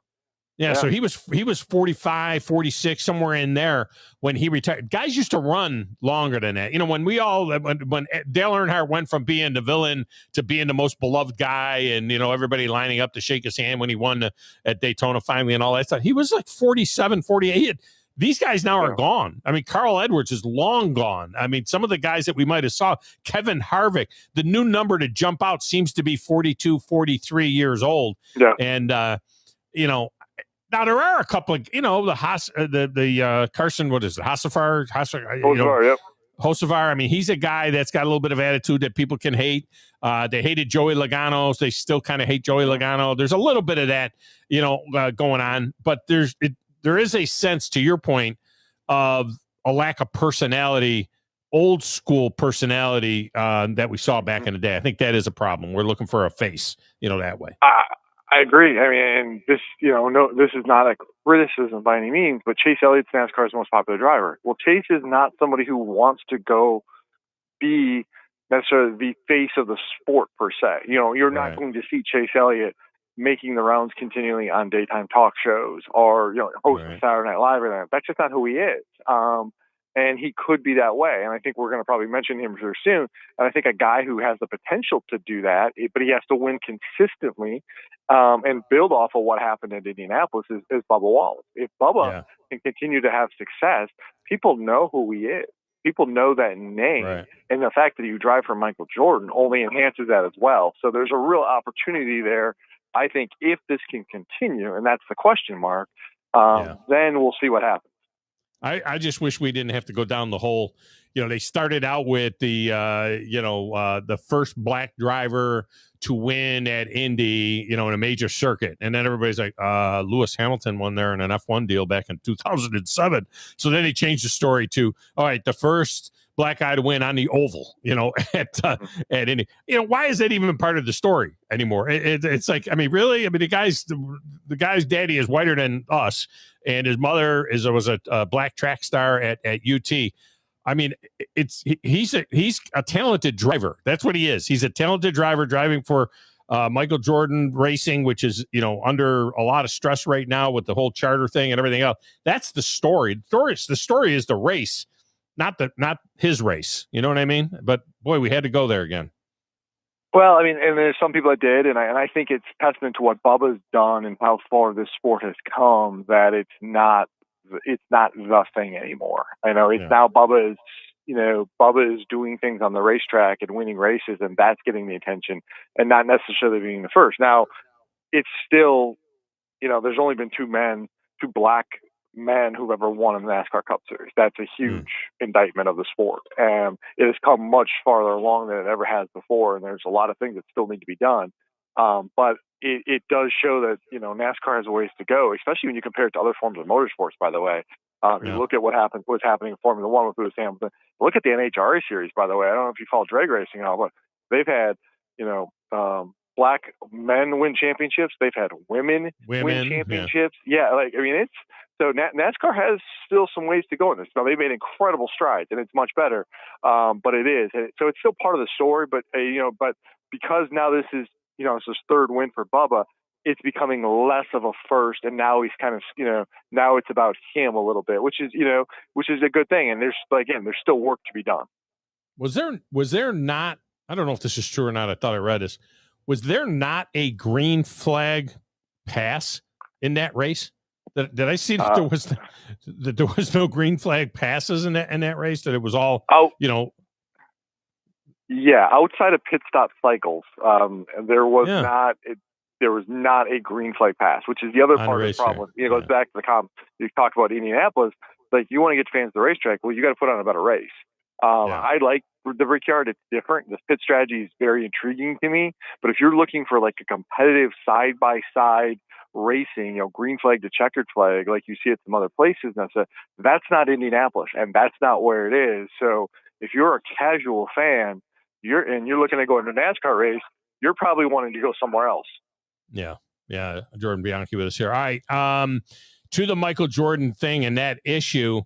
S27: Yeah.
S6: So he was 45, 46, somewhere in there when he retired. Guys used to run longer than that. When when Dale Earnhardt went from being the villain to being the most beloved guy, and everybody lining up to shake his hand when he won at Daytona finally and all that stuff, he was like 47, 48. These guys now are gone. I mean, Carl Edwards is long gone. I mean, some of the guys that we might have saw, Kevin Harvick, the new number to jump out seems to be 42, 43 years old.
S27: Yeah.
S6: And, Now there are a couple of, the Carson, what is it? Hocevar,
S27: Yep.
S6: Hocevar. I mean, he's a guy that's got a little bit of attitude that people can hate. They hated Joey Logano. They still kind of hate Joey Logano. There's a little bit of that, going on. But there is a sense, to your point, of a lack of personality, old school personality that we saw back in the day. I think that is a problem. We're looking for a face, that way.
S27: I agree. I mean, this, this is not a criticism by any means, but Chase Elliott's NASCAR's most popular driver. Well, Chase is not somebody who wants to go be necessarily the face of the sport per se. You're not going to see Chase Elliott making the rounds continually on daytime talk shows or, hosting Saturday Night Live or that. That's just not who he is. And he could be that way. And I think we're going to probably mention him here soon. And I think a guy who has the potential to do that, but he has to win consistently and build off of what happened in Indianapolis is Bubba Wallace. If Bubba can continue to have success, people know who he is. People know that name. Right. And the fact that you drive for Michael Jordan only enhances that as well. So there's a real opportunity there. I think if this can continue, and that's the question mark, then we'll see what happens.
S6: I just wish we didn't have to go down the whole, they started out with the first black driver to win at Indy, in a major circuit. And then everybody's like, Lewis Hamilton won there in an F1 deal back in 2007. So then he changed the story to, all right, the first black guy to win on the oval, at Indy. Why is that even part of the story anymore? It's like, I mean, really? I mean, the guy's daddy is whiter than us, and his mother was a black track star at UT. I mean, he's a talented driver. That's what he is. He's a talented driver driving for Michael Jordan Racing, which is, under a lot of stress right now with the whole charter thing and everything else. That's the story. The story is the race, not his race. You know what I mean? But boy, we had to go there again.
S27: Well, I mean, and there's some people that did, and I think it's testament to what Bubba's done and how far this sport has come that it's not the thing anymore. I know it's now Bubba is doing things on the racetrack and winning races, and that's getting the attention, and not necessarily being the first. Now, it's still, there's only been two black men who've ever won a NASCAR Cup Series. That's a huge indictment of the sport, and it has come much farther along than it ever has before. And there's a lot of things that still need to be done. But it does show that, NASCAR has a ways to go, especially when you compare it to other forms of motorsports, by the way. You look at what's happening in Formula One with Lewis Hamilton. Look at the NHRA series, by the way. I don't know if you follow drag racing at all, but they've had, black men win championships. They've had women win championships. So NASCAR has still some ways to go in this. Now, they've made incredible strides, and it's much better. But it is. So it's still part of the story, but because now this is, it's his third win for Bubba, it's becoming less of a first, and now he's kind of, now it's about him a little bit, which is a good thing. And there's still work to be done.
S6: Was there not, I don't know if this is true or not, I thought I read this, was there not a green flag pass in that race? Did I see that there was no green flag passes in that race? That it was all
S27: Yeah, outside of pit stop cycles, there was not a green flag pass, which is the other part of the problem. It goes back to the you talked about Indianapolis. Like, you want to get fans to the racetrack, well, you got to put on a better race. I like the Brickyard. It's different. The pit strategy is very intriguing to me. But if you're looking for like a competitive side-by-side racing, green flag to checkered flag, like you see at some other places, that's not Indianapolis, and that's not where it is. So if you're a casual fan, you're looking to go into a NASCAR race, you're probably wanting to go somewhere else.
S6: Yeah. Jordan Bianchi with us here. All right. To the Michael Jordan thing and that issue,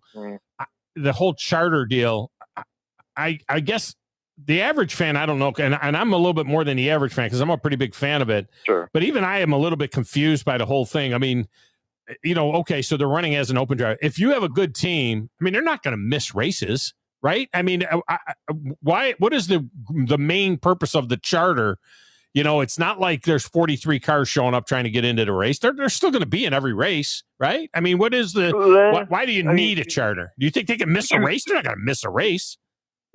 S6: the whole charter deal, I guess the average fan, I don't know, and I'm a little bit more than the average fan because I'm a pretty big fan of it.
S27: Sure.
S6: But even I am a little bit confused by the whole thing. I mean, okay, so they're running as an open driver. If you have a good team, I mean, they're not going to miss races, right? I mean, why? What is the main purpose of the charter? It's not like there's 43 cars showing up trying to get into the race. They're still going to be in every race, right? I mean, what is why do you need a charter? Do you think they can miss a race? They're not going to miss a race.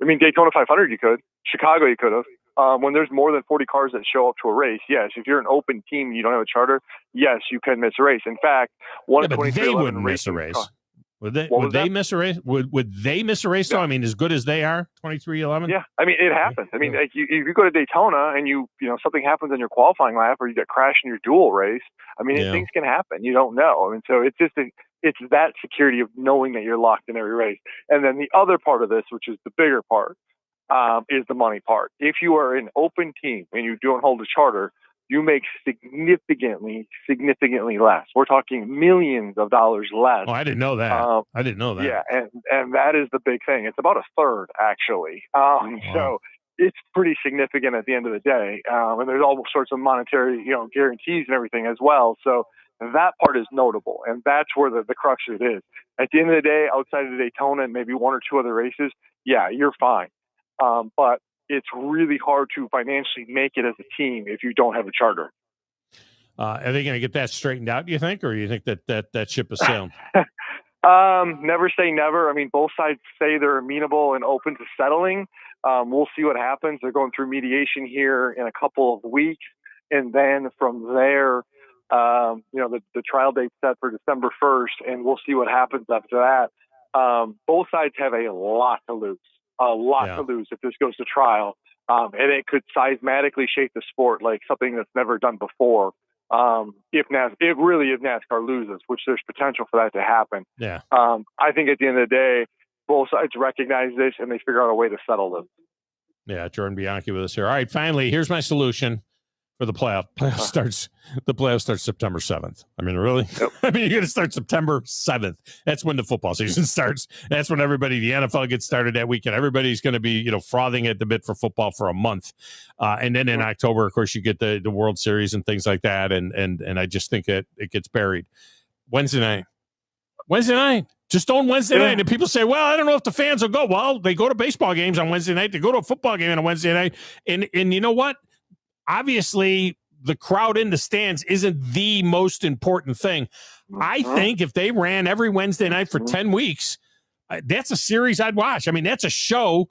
S27: I mean, Daytona 500, you could. Chicago, you could have. When there's more than 40 cars that show up to a race, yes. If you're an open team and you don't have a charter, yes, you can miss a race. In fact, one
S6: but they
S27: 2311
S6: wouldn't miss a race. Would they?
S27: What
S6: Would
S27: was
S6: they
S27: that?
S6: miss a race? Would they miss a race? Though I mean, as good as they are, 2311.
S27: Yeah, I mean, it happens. I mean, like if you go to Daytona and you know something happens in your qualifying lap, or you get crashed in your dual race. I mean, things can happen. You don't know. I mean, so it's just it's that security of knowing that you're locked in every race. And then the other part of this, which is the bigger part, is the money part. If you are an open team and you don't hold a charter, you make significantly less. We're talking millions of dollars less.
S6: Oh, I didn't know that. I didn't know that.
S27: Yeah, and that is the big thing. It's about a third, actually. So it's pretty significant at the end of the day. And there's all sorts of monetary, guarantees and everything as well. So that part is notable, and that's where the crux of it is. At the end of the day, outside of Daytona and maybe one or two other races, yeah, you're fine. But it's really hard to financially make it as a team if you don't have a charter.
S6: Are they going to get that straightened out, do you think, or do you think that ship has sailed?
S27: Never say never. I mean, both sides say they're amenable and open to settling. We'll see what happens. They're going through mediation here in a couple of weeks. And then from there, the trial date's set for December 1st, and we'll see what happens after that. Both sides have a lot to lose. To lose if this goes to trial. And it could seismatically shape the sport like something that's never done before. If NASCAR loses, which there's potential for that to happen.
S6: Yeah.
S27: I think at the end of the day, both sides recognize this and they figure out a way to settle this.
S6: Yeah, Jordan Bianchi with us here. All right, finally, here's my solution for the playoff. The playoff starts September 7th. I mean, really? Yep. I mean, you're going to start September 7th. That's when the football season starts. That's when the NFL gets started that weekend. Everybody's going to be, frothing at the bit for football for a month. And then in October, of course, you get the World Series and things like that. And I just think it gets buried. Wednesday night. Just on Wednesday night. And people say, well, I don't know if the fans will go. Well, they go to baseball games on Wednesday night. They go to a football game on a Wednesday night. And you know what? Obviously, the crowd in the stands isn't the most important thing. I think if they ran every Wednesday night for 10 weeks, that's a series I'd watch. I mean, that's a show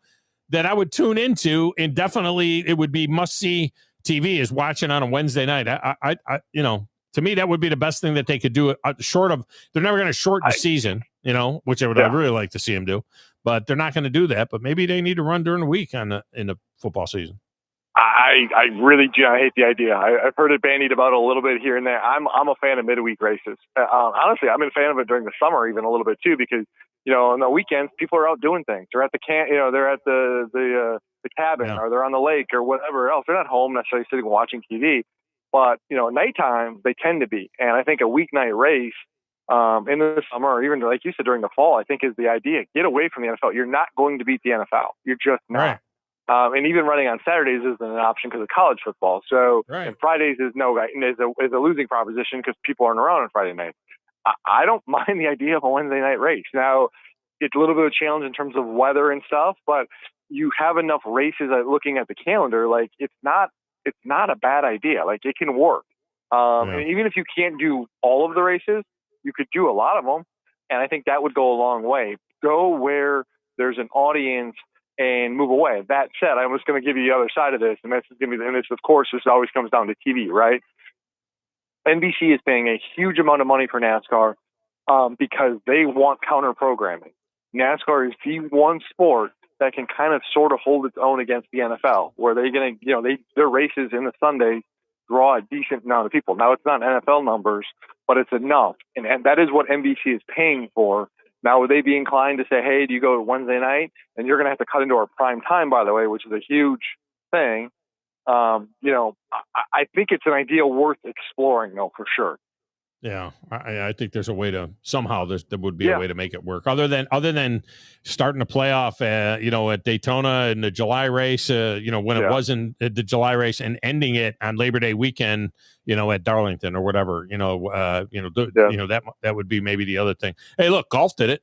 S6: that I would tune into, and definitely it would be must-see TV is watching on a Wednesday night. I to me, that would be the best thing that they could do. Short of, they're never going to shorten the season, which I'd really like to see them do, but they're not going to do that. But maybe they need to run during the week in the football season.
S27: I really hate the idea. I've heard it bandied about a little bit here and there. I'm a fan of midweek races. Honestly, I'm a fan of it during the summer even a little bit too, because on the weekends people are out doing things. They're at they're at the cabin, or they're on the lake or whatever else. They're not home necessarily sitting watching TV, but at nighttime they tend to be. And I think a weeknight race in the summer, or even like you said during the fall, I think is the idea. Get away from the NFL. You're not going to beat the NFL. You're just not.
S6: Right.
S27: And even running on Saturdays isn't an option because of college football. So and Fridays is a losing proposition because people aren't around on Friday night. I don't mind the idea of a Wednesday night race. Now, it's a little bit of a challenge in terms of weather and stuff, but you have enough races looking at the calendar. Like it's not a bad idea. Like it can work. And even if you can't do all of the races, you could do a lot of them. And I think that would go a long way. Go where there's an audience and move away. That said, I was going to give you the other side of this, and this is going to be, and this, of course, this always comes down to TV, right? NBC is paying a huge amount of money for NASCAR because they want counter programming. NASCAR is the one sport that can kind of sort of hold its own against the NFL, where they're going to, their races in the Sunday draw a decent amount of people. Now, it's not NFL numbers, but it's enough, and that is what NBC is paying for. Now, would they be inclined to say, hey, do you go to Wednesday night? And you're going to have to cut into our prime time, by the way, which is a huge thing. I think it's an idea worth exploring, though, for sure.
S6: Yeah, I think there's a way to somehow there would be a way to make it work other than starting a playoff, at Daytona in the July race, when it wasn't the July race, and ending it on Labor Day weekend, at Darlington or whatever, that would be maybe the other thing. Hey, look, golf did it.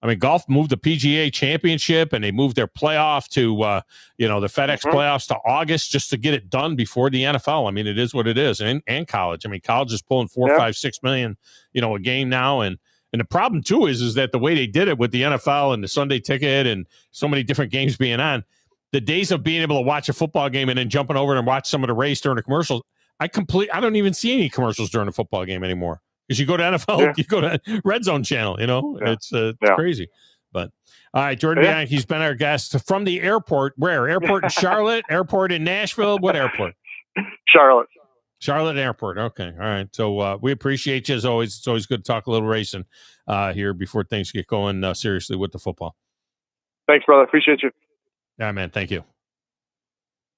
S6: I mean, golf moved the PGA Championship, and they moved their playoff to, the FedEx playoffs to August just to get it done before the NFL. I mean, it is what it is, and college. I mean, college is pulling $4, $5, $6 million, a game now, and the problem too is that the way they did it with the NFL and the Sunday ticket and so many different games being on, the days of being able to watch a football game and then jumping over and watch some of the race during the commercials, I don't even see any commercials during a football game anymore. Because you go to NFL, you go to Red Zone channel, it's crazy. But all right, Jordan Bianchi's been our guest from the airport. Where? Airport in Charlotte, airport in Nashville. What airport?
S27: Charlotte
S6: Airport. Okay. All right. So we appreciate you as always. It's always good to talk a little racing here before things get going seriously with the football.
S27: Thanks, brother. Appreciate you.
S6: Yeah, man. Thank you. All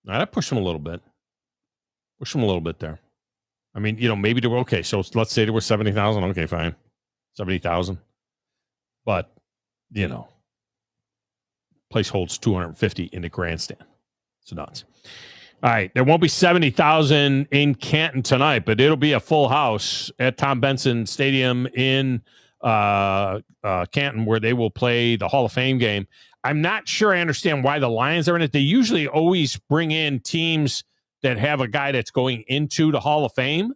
S6: right, I pushed him a little bit. Push them a little bit there. I mean, maybe there were, okay, so let's say there were 70,000. Okay, fine. 70,000. But, place holds 250 in the grandstand. It's nuts. All right, there won't be 70,000 in Canton tonight, but it'll be a full house at Tom Benson Stadium in Canton, where they will play the Hall of Fame game. I'm not sure I understand why the Lions are in it. They usually always bring in teams that have a guy that's going into the Hall of Fame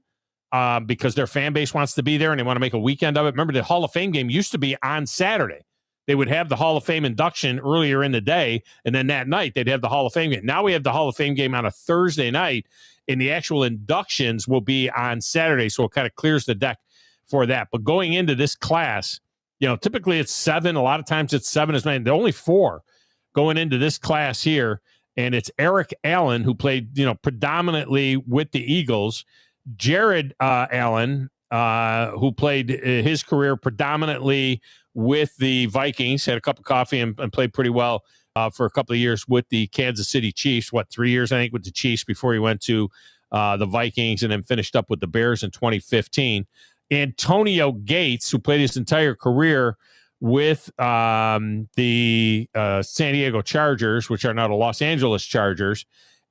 S6: because their fan base wants to be there and they want to make a weekend of it. Remember, the Hall of Fame game used to be on Saturday. They would have the Hall of Fame induction earlier in the day, and then that night they'd have the Hall of Fame game. Now we have the Hall of Fame game on a Thursday night, and the actual inductions will be on Saturday, so it kind of clears the deck for that. But going into this class, typically it's 7. A lot of times it's 7 as many. There are only 4 going into this class here. And it's Eric Allen, who played, predominantly with the Eagles. Jared Allen, who played his career predominantly with the Vikings, had a cup of coffee and played pretty well for a couple of years with the Kansas City Chiefs. 3 years, I think, with the Chiefs before he went to the Vikings and then finished up with the Bears in 2015. Antonio Gates, who played his entire career with the San Diego Chargers, which are now the Los Angeles Chargers.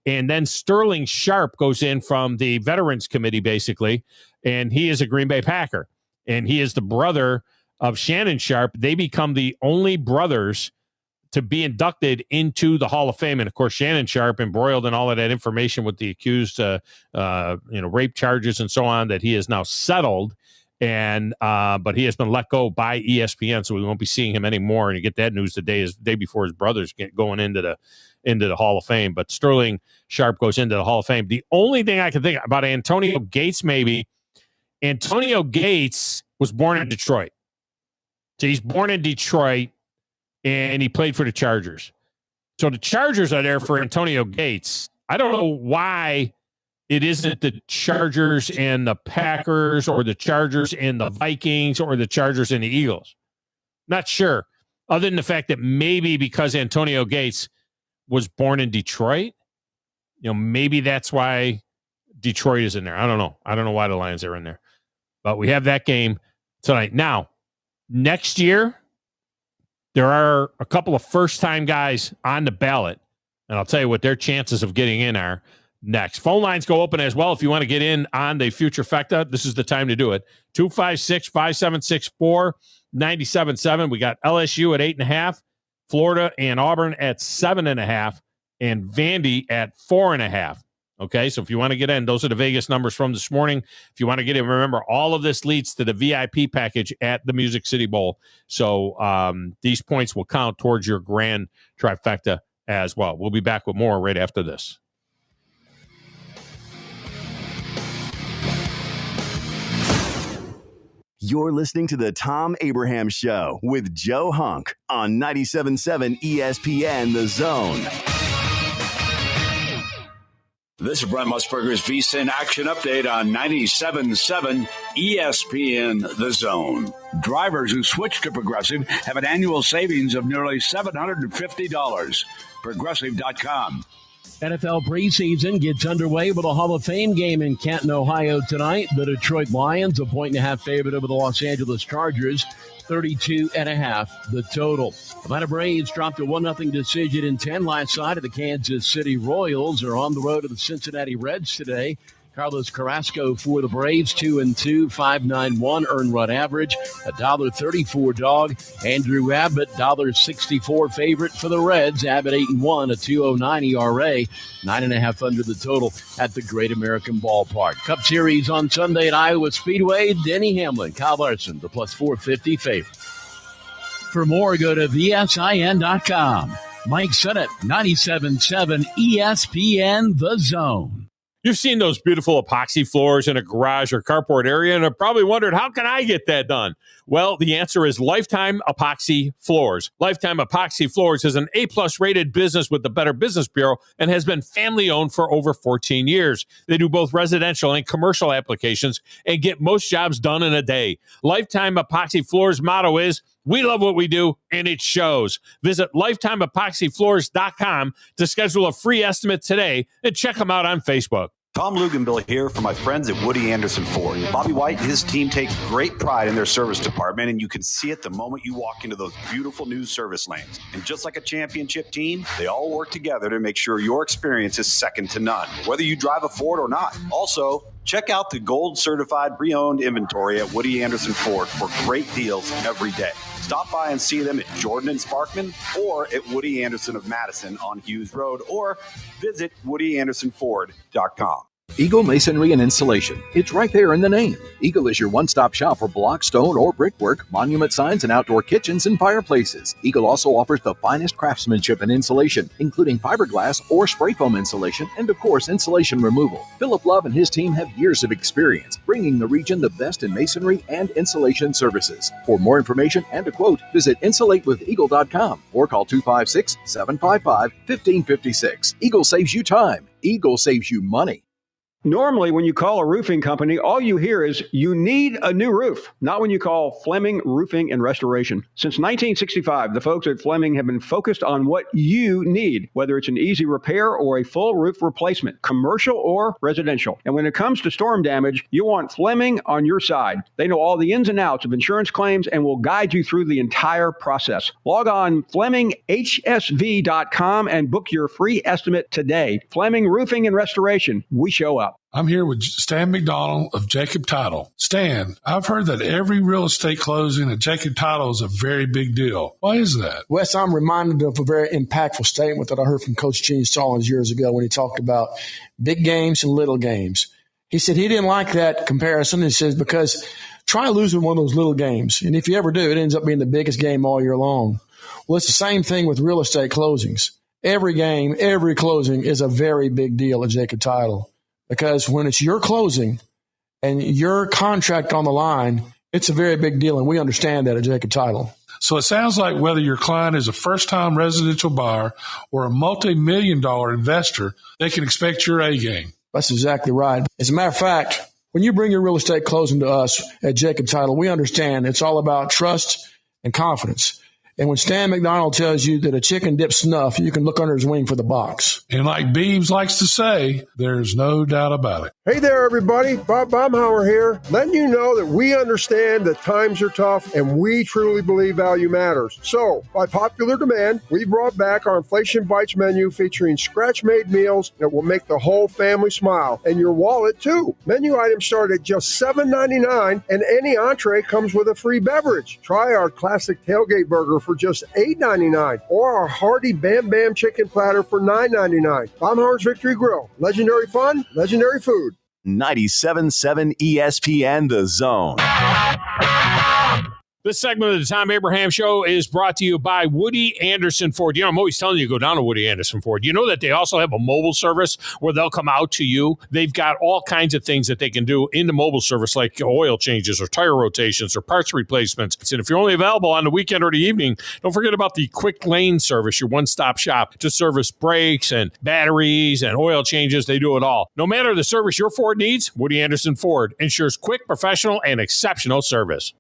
S6: And then Sterling Sharp goes in from the Veterans Committee, basically, and he is a Green Bay Packer. And he is the brother of Shannon Sharp. They become the only brothers to be inducted into the Hall of Fame. And, of course, Shannon Sharp, embroiled in all of that information with the accused rape charges and so on, that he has now settled. And but he has been let go by ESPN, so we won't be seeing him anymore. And you get that news the day before his brothers get going into the Hall of Fame. But Sterling Sharp goes into the Hall of Fame. The only thing I can think about Antonio Gates, maybe Antonio Gates was born in Detroit. So he's born in Detroit, and he played for the Chargers. So the Chargers are there for Antonio Gates. I don't know why it isn't the Chargers and the Packers, or the Chargers and the Vikings, or the Chargers and the Eagles. Not sure. Other than the fact that maybe because Antonio Gates was born in Detroit, maybe that's why Detroit is in there. I don't know. I don't know why the Lions are in there. But we have that game tonight. Now, next year, there are a couple of first-time guys on the ballot, and I'll tell you what their chances of getting in are next. Phone lines go open as well. If you want to get in on the Future Fecta, this is the time to do it. 256-5764-97.7. We got LSU at 8.5, Florida and Auburn at 7.5, and Vandy at 4.5. Okay, so if you want to get in, those are the Vegas numbers from this morning. If you want to get in, remember, all of this leads to the VIP package at the Music City Bowl. So these points will count towards your grand trifecta as well. We'll be back with more right after this.
S18: You're listening to the Thom Abraham Show with Joe Hunk on 97.7 ESPN The Zone.
S22: This is Brent Musburger's VSiN Action Update on 97.7 ESPN The Zone. Drivers who switch to Progressive have an annual savings of nearly $750. Progressive.com.
S21: NFL preseason gets underway with a Hall of Fame game in Canton, Ohio tonight. The Detroit Lions, a 1.5 favorite over the Los Angeles Chargers, 32.5 the total. Atlanta Braves dropped a 1-0 decision in 10 last night. The Kansas City Royals are on the road to the Cincinnati Reds today. Carlos Carrasco for the Braves, 2-2, 5.91 earned run average, $1.34 dog. Andrew Abbott, $1.64 favorite for the Reds. Abbott 8-1, a 2.09 ERA, 9.5 under the total at the Great American Ballpark. Cup Series on Sunday at Iowa Speedway. Denny Hamlin, Kyle Larson, the plus 450 favorite. For more, go to VSIN.com. Mike Sennett, 97.7 ESPN The Zone.
S6: You've seen those beautiful epoxy floors in a garage or carport area and have probably wondered, how can I get that done? Well, the answer is Lifetime Epoxy Floors. Lifetime Epoxy Floors is an A-plus rated business with the Better Business Bureau and has been family-owned for over 14 years. They do both residential and commercial applications and get most jobs done in a day. Lifetime Epoxy Floors' motto is, we love what we do, and it shows. Visit LifetimeEpoxyFloors.com to schedule a free estimate today and check them out on Facebook.
S22: Tom Luganbill here for my friends at Woody Anderson Ford. Bobby White and his team take great pride in their service department, and you can see it the moment you walk into those beautiful new service lanes. And just like a championship team, they all work together to make sure your experience is second to none, whether you drive a Ford or not. Also, check out the gold certified pre-owned inventory at Woody Anderson Ford for great deals every day. Stop by and see them at Jordan and Sparkman or at Woody Anderson of Madison on Hughes Road, or visit WoodyAndersonFord.com.
S15: Eagle Masonry and Installation. It's right there in the name. Eagle is your one-stop shop for block, stone, or brickwork, monument signs, and outdoor kitchens and fireplaces. Eagle also offers the finest craftsmanship and insulation, including fiberglass or spray foam insulation, and of course, insulation removal. Philip Love and his team have years of experience, bringing the region the best in masonry and insulation services. For more information and a quote, visit insulatewitheagle.com or call 256-755-1556. Eagle saves you time. Eagle saves you money.
S11: Normally, when you call a roofing company, all you hear is, you need a new roof. Not when you call Fleming Roofing and Restoration. Since 1965, the folks at Fleming have been focused on what you need, whether it's an easy repair or a full roof replacement, commercial or residential. And when it comes to storm damage, you want Fleming on your side. They know all the ins and outs of insurance claims and will guide you through the entire process. Log on FlemingHSV.com and book your free estimate today. Fleming Roofing and Restoration. We show up.
S12: I'm here with Stan McDonald of Jacob Title. Stan, I've heard that every real estate closing at Jacob Title is a very big deal. Why is that?
S13: Wes, I'm reminded of a very impactful statement that I heard from Coach Gene Stallings years ago when he talked about big games and little games. He said he didn't like that comparison. He says, because try losing one of those little games. And if you ever do, it ends up being the biggest game all year long. Well, it's the same thing with real estate closings. Every game, every closing is a very big deal at Jacob Title. Because when it's your closing and your contract on the line, it's a very big deal, and we understand that at Jacob Title.
S12: So it sounds like whether your client is a first-time residential buyer or a multi-million-dollar investor, they can expect your A game.
S13: That's exactly right. As a matter of fact, when you bring your real estate closing to us at Jacob Title, we understand it's all about trust and confidence. And when Stan McDonald tells you that a chicken dips snuff, you can look under his wing for the box.
S12: And like Beebs likes to say, there's no doubt about it.
S5: Hey there, everybody. Bob Baumhauer here, letting you know that we understand that times are tough and we truly believe value matters. So, by popular demand, we brought back our Inflation Bites menu featuring scratch-made meals that will make the whole family smile, and your wallet, too. Menu items start at just $7.99, and any entree comes with a free beverage. Try our classic tailgate burger for just $8.99, or our hearty Bam Bam chicken platter for $9.99. Baumhauer's Victory Grill. Legendary fun, legendary food.
S18: 97.7 ESPN The Zone.
S6: This segment of the Tom Abraham Show is brought to you by Woody Anderson Ford. You know, I'm always telling you to go down to Woody Anderson Ford. You know that they also have a mobile service where they'll come out to you. They've got all kinds of things that they can do in the mobile service, like oil changes or tire rotations or parts replacements. And if you're only available on the weekend or the evening, don't forget about the Quick Lane service, your one-stop shop to service brakes and batteries and oil changes. They do it all. No matter the service your Ford needs, Woody Anderson Ford ensures quick, professional, and exceptional service.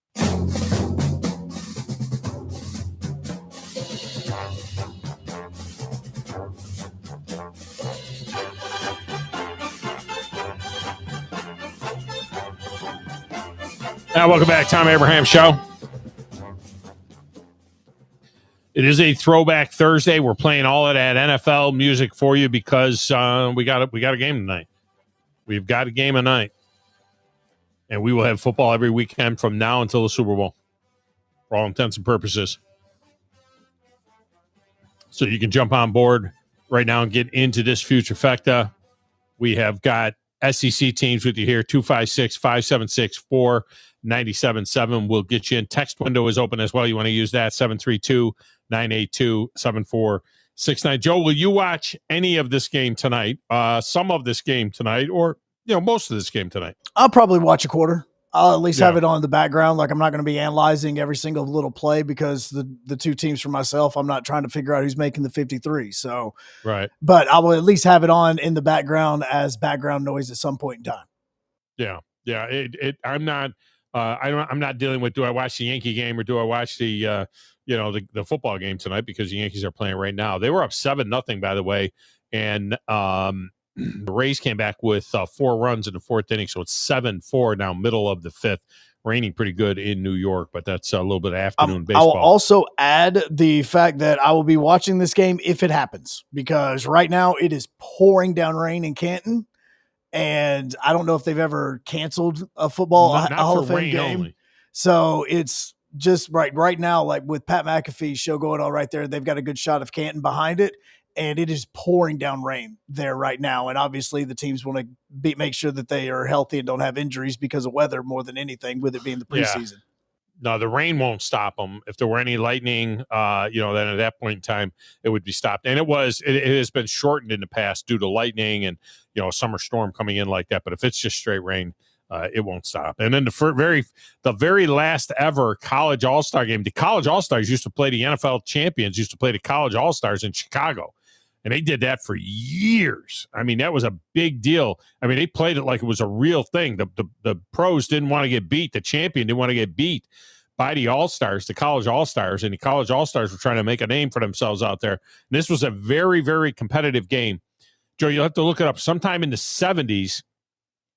S6: Now, welcome back, Tom Abraham Show. It is a Throwback Thursday. We're playing all of that NFL music for you because we got a game tonight. We've got a game tonight, and we will have football every weekend from now until the Super Bowl, for all intents and purposes. So you can jump on board right now and get into this future fecta. We have got SEC teams with you here, 256-576-4977. We'll get you in. Text window is open as well. You want to use that, 732-982-74 6-9. Joe, will you watch any of this game tonight? Some of this game tonight, or most of this game tonight?
S1: I'll probably watch a quarter. I'll at least have it on in the background. Like, I'm not going to be analyzing every single little play because the two teams for myself, I'm not trying to figure out who's making the 53. So,
S6: right.
S1: But I will at least have it on in the background as background noise at some point in time.
S6: Yeah. I'm not. I'm not dealing with, do I watch the Yankee game or do I watch the the football game tonight, because the Yankees are playing right now. They were up 7-0, by the way, and the Rays came back with 4 runs in the 4th inning, so it's 7-4 now, middle of the 5th. Raining pretty good in New York, but that's a little bit of afternoon baseball.
S1: I will also add the fact that I will be watching this game if it happens, because right now it is pouring down rain in Canton, and I don't know if they've ever canceled a football
S6: not
S1: Hall of
S6: for
S1: Fame
S6: rain
S1: game.
S6: only.
S1: So it's just right now, like with Pat McAfee's show going on right there, they've got a good shot of Canton behind it, and it is pouring down rain there right now. And obviously the teams want to make sure that they are healthy and don't have injuries because of weather more than anything, with it being the preseason.
S6: No, the rain won't stop them. If there were any lightning, then at that point in time, it would be stopped. And it has been shortened in the past due to lightning and, a summer storm coming in like that. But if it's just straight rain, it won't stop. And then the very last ever college all-star game, the college all-stars used to play the NFL champions, used to play the college all-stars in Chicago. And they did that for years. I mean, that was a big deal. I mean, they played it like it was a real thing. The pros didn't want to get beat. The champion didn't want to get beat by the all-stars, the college all-stars. And the college all-stars were trying to make a name for themselves out there. And this was a very, very competitive game. Joe, you'll have to look it up. Sometime in the 70s,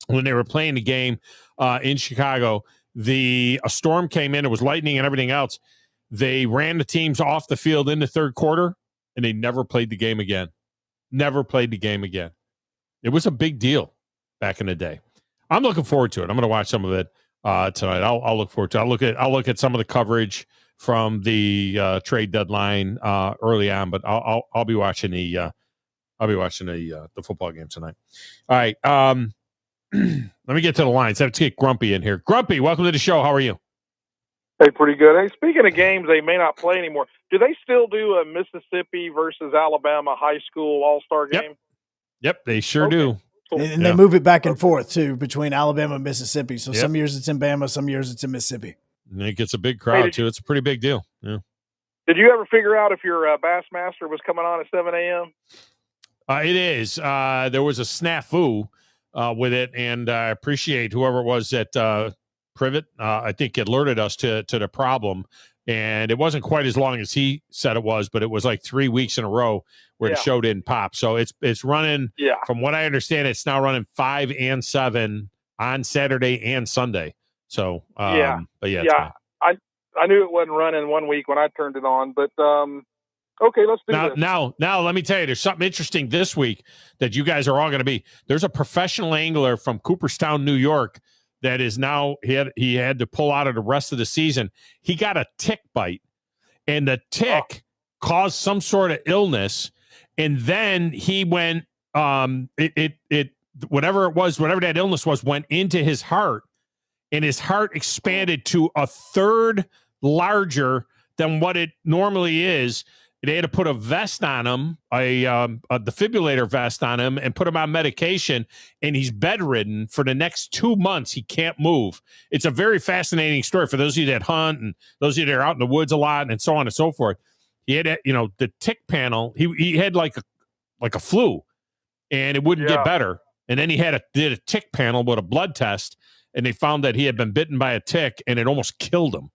S6: when they were playing the game in Chicago, a storm came in. It was lightning and everything else. They ran the teams off the field in the 3rd quarter, and they never played the game again. Never played the game again. It was a big deal back in the day. I'm looking forward to it. I'm going to watch some of it tonight. I'll look forward to it. I'll look at some of the coverage from the trade deadline early on, but I'll be watching the football game tonight. All right. Let me get to the lines. Let's get Grumpy in here. Grumpy, welcome to the show. How are you?
S8: Hey, pretty good. Hey, speaking of games they may not play anymore, do they still do a Mississippi versus Alabama high school all-star game?
S6: Yep, they sure do.
S8: Cool.
S1: And they move it back and forth, too, between Alabama and Mississippi. So some years it's in Bama, some years it's in Mississippi.
S6: And it gets a big crowd, too. It's a pretty big deal. Yeah.
S8: Did you ever figure out if your Bassmaster was coming on at 7 a.m.?
S6: It is. There was a snafu with it, and I appreciate whoever it was at Privet. I think alerted us to the problem, and it wasn't quite as long as he said it was, but it was like 3 weeks in a row where the show didn't pop. So it's running. Yeah. From what I understand, it's now running 5 and 7 on Saturday and Sunday. So but
S8: I knew it wasn't running one week when I turned it on, but okay, let's do this.
S6: Now, let me tell you, there's something interesting this week that you guys are all going to be. There's a professional angler from Cooperstown, New York, that is now he had to pull out of the rest of the season. He got a tick bite, and the tick caused some sort of illness, and then he went whatever that illness was went into his heart, and his heart expanded to a third larger than what it normally is. They had to put a vest on him, a defibrillator vest on him, and put him on medication, and he's bedridden for the next 2 months. He can't move. It's a very fascinating story for those of you that hunt and those of you that are out in the woods a lot and so on and so forth. He had, the tick panel. He had like a flu, and it wouldn't get better. And then he did a tick panel with a blood test, and they found that he had been bitten by a tick, and it almost killed him.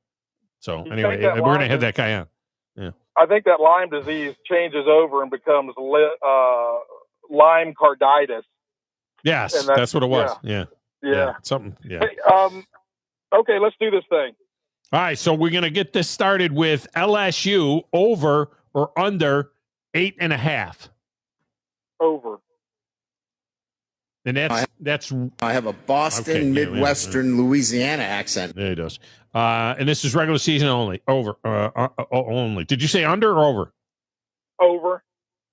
S6: So anyway, we're going to have that guy on. Yeah.
S8: I think that Lyme disease changes over and becomes Lyme carditis.
S6: Yes, that's what it was. Yeah. Something. Yeah.
S8: Hey, okay, let's do this thing.
S6: All right, so we're going to get this started with LSU over or under 8.5.
S8: Over.
S6: And that's.
S14: I have a Boston, Midwestern, Louisiana accent.
S6: There he does. And this is regular season only. Over. Only. Did you say under or over?
S8: Over.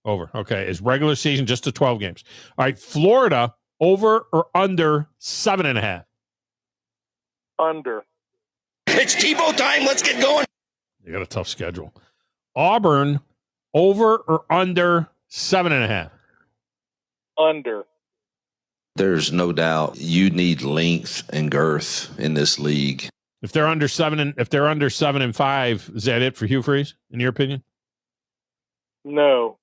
S6: Over. Okay. It's regular season, just to 12 games. All right. Florida, over or under 7.5?
S8: Under.
S14: It's Tebow time. Let's get going.
S6: They got a tough schedule. Auburn, Over or under 7.5?
S8: Under.
S3: There's no doubt you need length and girth in this league.
S6: If they're under 7-5, is that it for Hugh Freeze, in your opinion?
S8: No.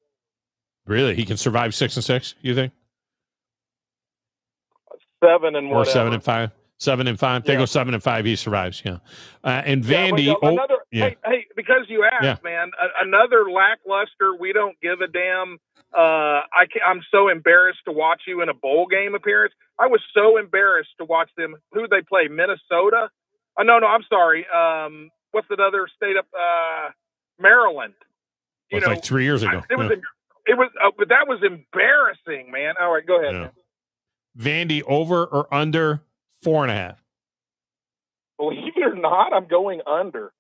S6: Really? He can survive 6-6, you think?
S8: 7 and
S6: Or
S8: whatever.
S6: 7-5? 7-5. They
S8: Yeah.
S6: go 7-5. He survives. Yeah. And Vandy.
S8: Hey, because you asked, man, another lackluster. We don't give a damn. I'm so embarrassed to watch you in a bowl game appearance. I was so embarrassed to watch them. Who they play? Minnesota? No, I'm sorry. What's that other state up? Maryland.
S6: It was like 3 years ago.
S8: But that was embarrassing, man. All right, go ahead.
S6: Yeah.
S8: Man.
S6: Vandy over or under 4.5?
S8: Believe it or not, I'm going under.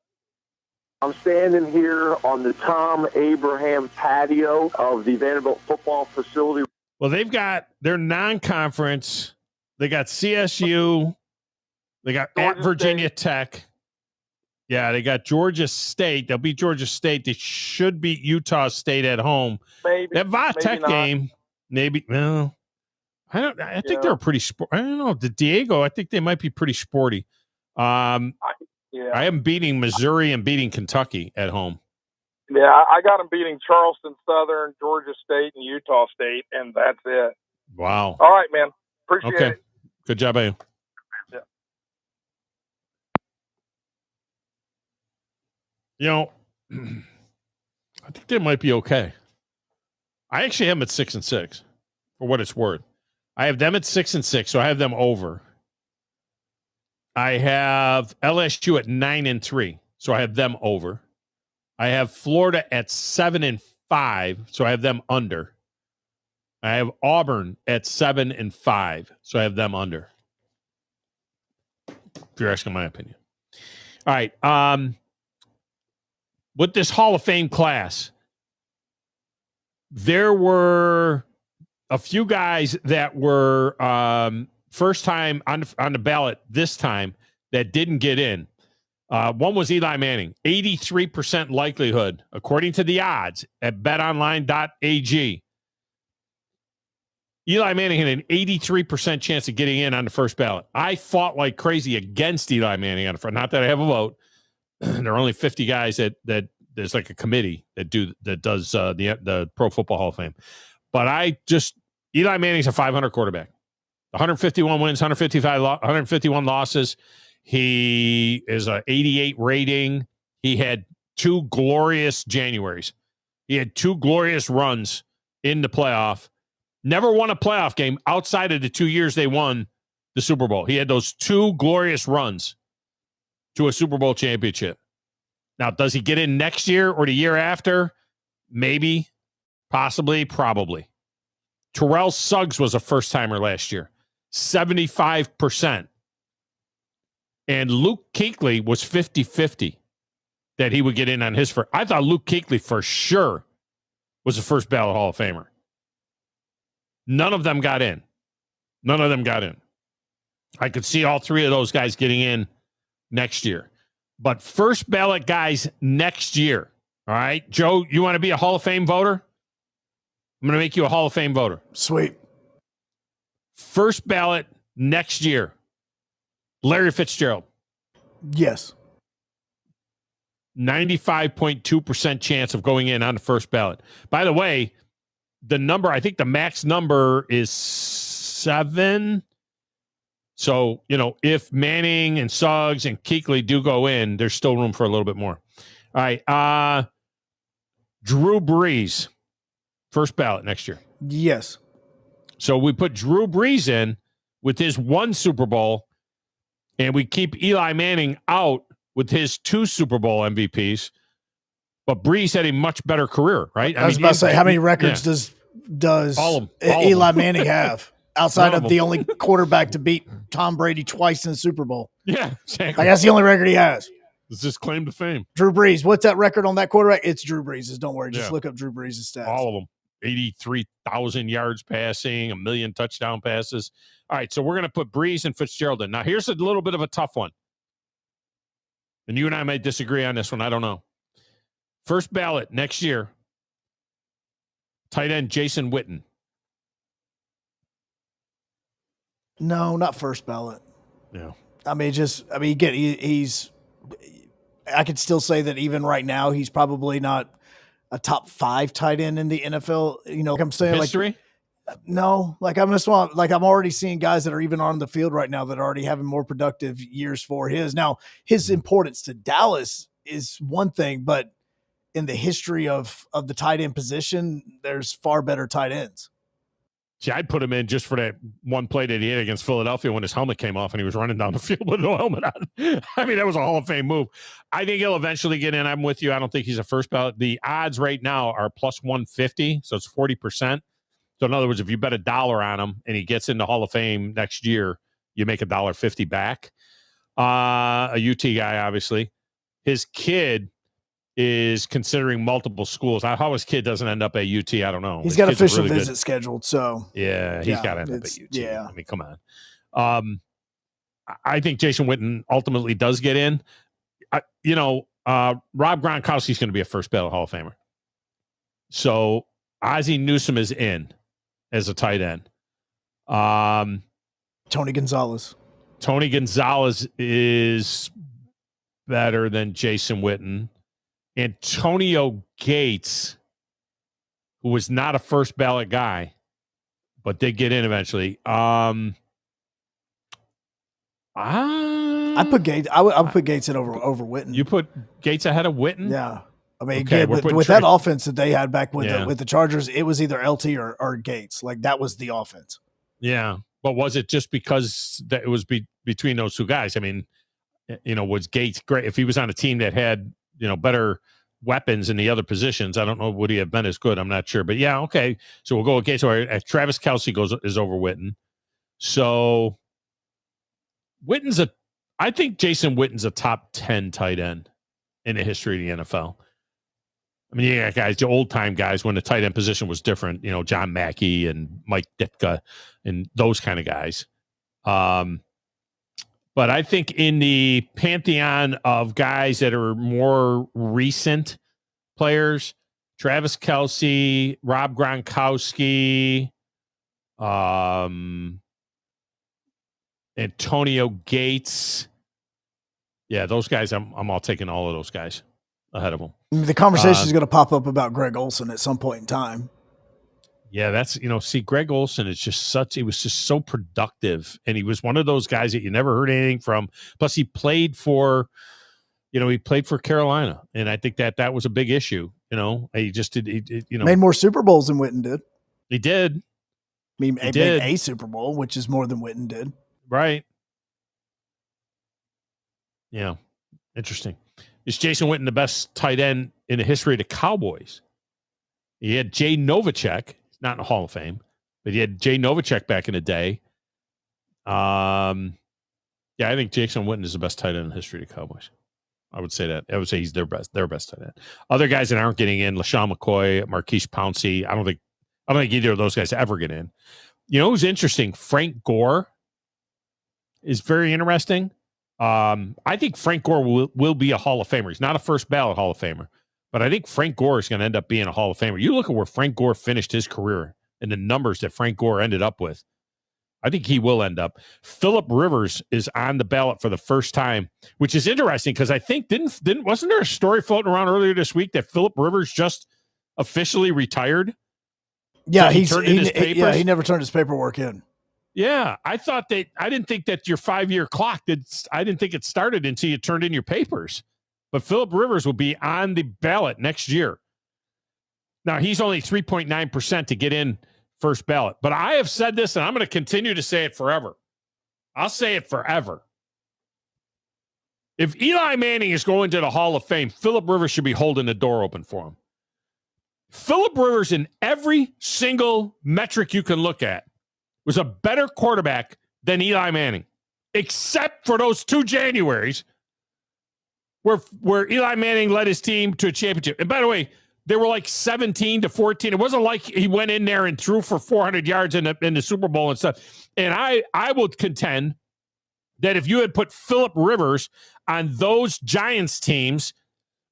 S2: I'm standing here on the Thom Abraham patio of the Vanderbilt football facility.
S6: Well, they've got their non-conference. They got CSU. They got at Virginia Tech. Yeah, they got Georgia State. They'll beat Georgia State. They should beat Utah State at home.
S8: Maybe
S6: that Tech game, maybe. Well, I think they're pretty. I don't know. The Diego. I think they might be pretty sporty. I am beating Missouri and beating Kentucky at home.
S8: Yeah, I got them beating Charleston Southern, Georgia State, and Utah State, and that's it.
S6: Wow.
S8: All right, man. Appreciate it.
S6: Good job, you.
S8: Yeah.
S6: You know, I think they might be okay. I actually have them at 6-6, for what it's worth. I have them at 6-6, so I have them over. I have LSU at 9-3, so I have them over. I have Florida at 7-5, so I have them under. I have Auburn at 7-5, so I have them under. If you're asking my opinion. All right. With this Hall of Fame class, there were a few guys that were first time on the ballot this time that didn't get in. One was Eli Manning, 83% likelihood, according to the odds at betonline.ag. Eli Manning had an 83% chance of getting in on the first ballot. I fought like crazy against Eli Manning on the front. Not that I have a vote. There are only 50 guys that there's like a committee that does the Pro Football Hall of Fame. But Eli Manning's a 500 quarterback. 151 wins, 151 losses. He is a 88 rating. He had 2 glorious Januaries. He had 2 glorious runs in the playoff. Never won a playoff game outside of the 2 years they won the Super Bowl. He had those 2 glorious runs to a Super Bowl championship. Now, does he get in next year or the year after? Maybe, possibly, probably. Terrell Suggs was a first-timer last year. 75%. And Luke Kuechly was 50-50 that he would get in on his first. I thought Luke Kuechly for sure was a first ballot Hall of Famer. None of them got in. I could see all 3 of those guys getting in next year. But first ballot guys next year. All right, Joe, you want to be a Hall of Fame voter? I'm going to make you a Hall of Fame voter.
S1: Sweet.
S6: First ballot next year. Larry Fitzgerald.
S1: Yes.
S6: 95.2% chance of going in on the first ballot. By the way, I think the max number is 7. So, if Manning and Suggs and Kuechly do go in, there's still room for a little bit more. All right. Drew Brees, first ballot next year.
S1: Yes.
S6: So we put Drew Brees in with his 1 Super Bowl, and we keep Eli Manning out with his 2 Super Bowl MVPs. But Brees had a much better career, right?
S1: I was about to say, how many records does Eli Manning have? Outside of the only quarterback to beat Tom Brady twice in the Super Bowl.
S6: Yeah, exactly.
S1: That's the only record he has.
S6: It's his claim to fame.
S1: Drew Brees. What's that record on that quarterback? It's Drew Brees'. Don't worry. Just
S6: Yeah.
S1: look up Drew Brees' stats.
S6: All of them. 83,000 yards passing, 1 million touchdown passes. All right, so we're going to put Brees and Fitzgerald in. Now, here's a little bit of a tough one. And you and I may disagree on this one. I don't know. First ballot next year, Tight end Jason Witten.
S1: No, not first ballot.
S6: No.
S1: Again, he's. I could still say that even right now, he's probably not a top 5 tight end in the NFL. You know, like I'm saying,
S6: history.
S1: No, I'm already seeing guys that are even on the field right now that are already having more productive years for his. Now, his importance to Dallas is one thing, but in the history of the tight end position, there's far better tight ends.
S6: See, I'd put him in just for that one play that he had against Philadelphia when his helmet came off and he was running down the field with no helmet on. I mean, that was a Hall of Fame move. I think he'll eventually get in. I'm with you. I don't think he's a first ballot. The odds right now are plus 150, so it's 40%. So in other words, if you bet $1 on him and he gets into Hall of Fame next year, you make $1.50 back. A UT guy, obviously. His kid is considering multiple schools. How his kid doesn't end up at UT, I don't know.
S1: He's got official visit scheduled, so
S6: yeah, he's got to end up at UT.
S1: Yeah,
S6: I mean, come on. I think Jason Witten ultimately does get in. Rob Gronkowski's going to be a first ballot Hall of Famer. So Ozzie Newsome is in as a tight end.
S1: Tony Gonzalez.
S6: Tony Gonzalez is better than Jason Witten. Antonio Gates, who was not a first ballot guy, but did get in eventually.
S1: I put Gates. I would put Gates in over Witten.
S6: You put Gates ahead of Witten?
S1: Yeah. I mean,
S6: Okay,
S1: again, with that offense that they had back with the Chargers, it was either LT or Gates. Like, that was the offense.
S6: Yeah. But was it just because that it was between those two guys? I mean, was Gates great? If he was on a team that had, better weapons in the other positions, I don't know, would he have been as good? I'm not sure. But yeah, okay. So we'll go with Gates. So Travis Kelce is over Witten. So I think Jason Witten's a top 10 tight end in the history of the NFL. I mean, yeah, guys, the old time guys when the tight end position was different, John Mackey and Mike Ditka and those kind of guys. But I think in the pantheon of guys that are more recent players, Travis Kelce, Rob Gronkowski, Antonio Gates. Yeah, those guys, I'm all taking all of those guys ahead of them.
S1: The conversation is going to pop up about Greg Olsen at some point in time.
S6: Yeah, that's, Greg Olsen is he was just so productive. And he was one of those guys that you never heard anything from. Plus he played for Carolina. And I think that was a big issue. He just did,
S1: made more Super Bowls than Witten did.
S6: He did.
S1: He made a Super Bowl, which is more than Witten did.
S6: Right. Yeah. Interesting. Is Jason Witten the best tight end in the history of the Cowboys? He had Jay Novacek. Not in the Hall of Fame, but he had Jay Novacek back in the day. I think Jason Witten is the best tight end in the history of the Cowboys. I would say that. I would say he's their best tight end. Other guys that aren't getting in, LaShawn McCoy, Marquise Pouncey. I don't think either of those guys ever get in. Who's interesting? Frank Gore is very interesting. I think Frank Gore will be a Hall of Famer. He's not a first ballot Hall of Famer. But I think Frank Gore is going to end up being a Hall of Famer. You look at where Frank Gore finished his career and the numbers that Frank Gore ended up with. I think he will end up. Phillip Rivers is on the ballot for the first time, which is interesting because I think wasn't there a story floating around earlier this week that Phillip Rivers just officially retired?
S1: Yeah,
S6: he turned in his papers.
S1: Yeah, he never turned his paperwork in.
S6: Yeah, I didn't think that your 5-year clock I didn't think it started until you turned in your papers. But Phillip Rivers will be on the ballot next year. Now, he's only 3.9% to get in first ballot. But I have said this, and I'm going to continue to say it forever. I'll say it forever. If Eli Manning is going to the Hall of Fame, Phillip Rivers should be holding the door open for him. Phillip Rivers, in every single metric you can look at, was a better quarterback than Eli Manning, except for those 2 Januaries where Eli Manning led his team to a championship. And by the way, they were like 17-14. It wasn't like he went in there and threw for 400 yards in the Super Bowl and stuff. And I would contend that if you had put Phillip Rivers on those Giants teams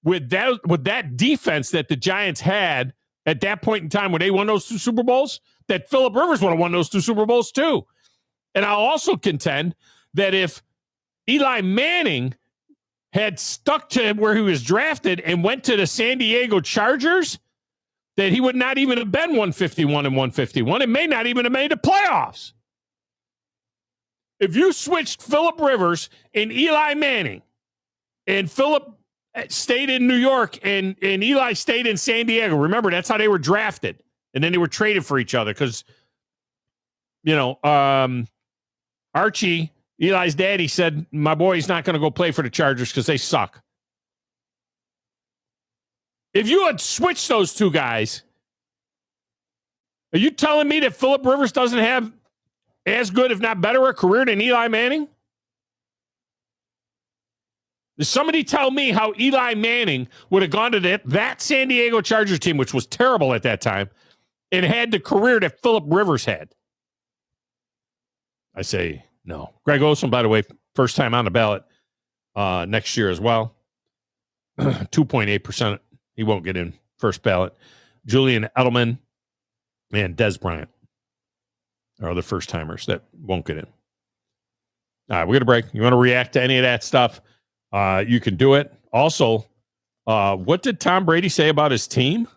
S6: with that defense that the Giants had at that point in time when they won those 2 Super Bowls, that Phillip Rivers would have won those 2 Super Bowls too. And I'll also contend that if Eli Manning had stuck to where he was drafted and went to the San Diego Chargers, that he would not even have been 151 and 151. It may not even have made the playoffs. If you switched Phillip Rivers and Eli Manning, and Phillip stayed in New York and Eli stayed in San Diego, remember, that's how they were drafted. And then they were traded for each other because, Archie, Eli's daddy, said, my boy's not going to go play for the Chargers because they suck. If you had switched those 2 guys, are you telling me that Phillip Rivers doesn't have as good, if not better, a career than Eli Manning? Does somebody tell me how Eli Manning would have gone to that San Diego Chargers team, which was terrible at that time, and had the career that Phillip Rivers had? I say no. Greg Olson, by the way, first time on the ballot next year as well. 2.8%. He won't get in first ballot. Julian Edelman and Des Bryant are the first timers that won't get in. All right, we're going to break. You want to react to any of that stuff? You can do it. Also, what did Tom Brady say about his team?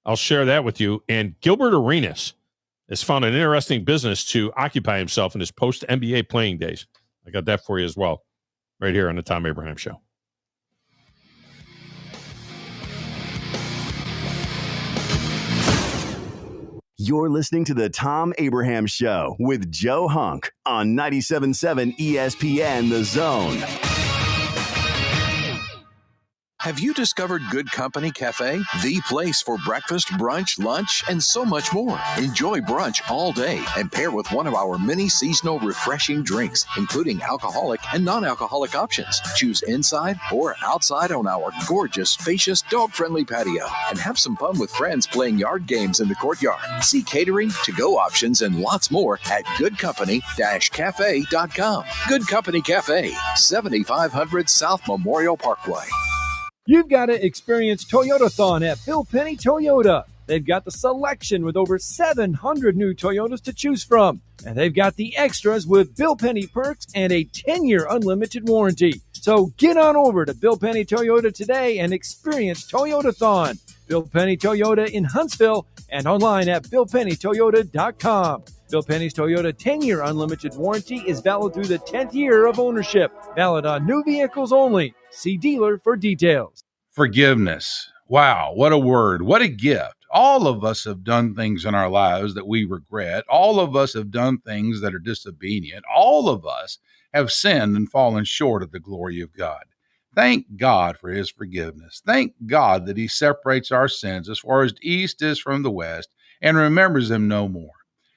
S6: I'll share that with you. And Gilbert Arenas has found an interesting business to occupy himself in his post-NBA playing days. I got that for you as well, right here on the Thom Abraham Show.
S18: You're listening to the Thom Abraham Show with Joe Hunk on 97.7 ESPN The Zone.
S15: Have you discovered Good Company Cafe? The place for breakfast, brunch, lunch, and so much more. Enjoy brunch all day and pair with one of our many seasonal refreshing drinks, including alcoholic and non-alcoholic options. Choose inside or outside on our gorgeous, spacious, dog-friendly patio and have some fun with friends playing yard games in the courtyard. See catering, to-go options, and lots more at goodcompany-cafe.com. Good Company Cafe, 7500 South Memorial Parkway.
S7: You've got to experience Toyotathon at Bill Penny Toyota. They've got the selection with over 700 new Toyotas to choose from. And they've got the extras with Bill Penny perks and a 10-year unlimited warranty. So get on over to Bill Penny Toyota today and experience Toyotathon. Bill Penny Toyota in Huntsville and online at BillPennyToyota.com. Bill Penny's Toyota 10-year unlimited warranty is valid through the 10th year of ownership. Valid on new vehicles only. See dealer for details.
S9: Forgiveness. Wow, what a word. What a gift. All of us have done things in our lives that we regret. All of us have done things that are disobedient. All of us have sinned and fallen short of the glory of God. Thank God for his forgiveness. Thank God that he separates our sins as far as the east is from the west and remembers them no more.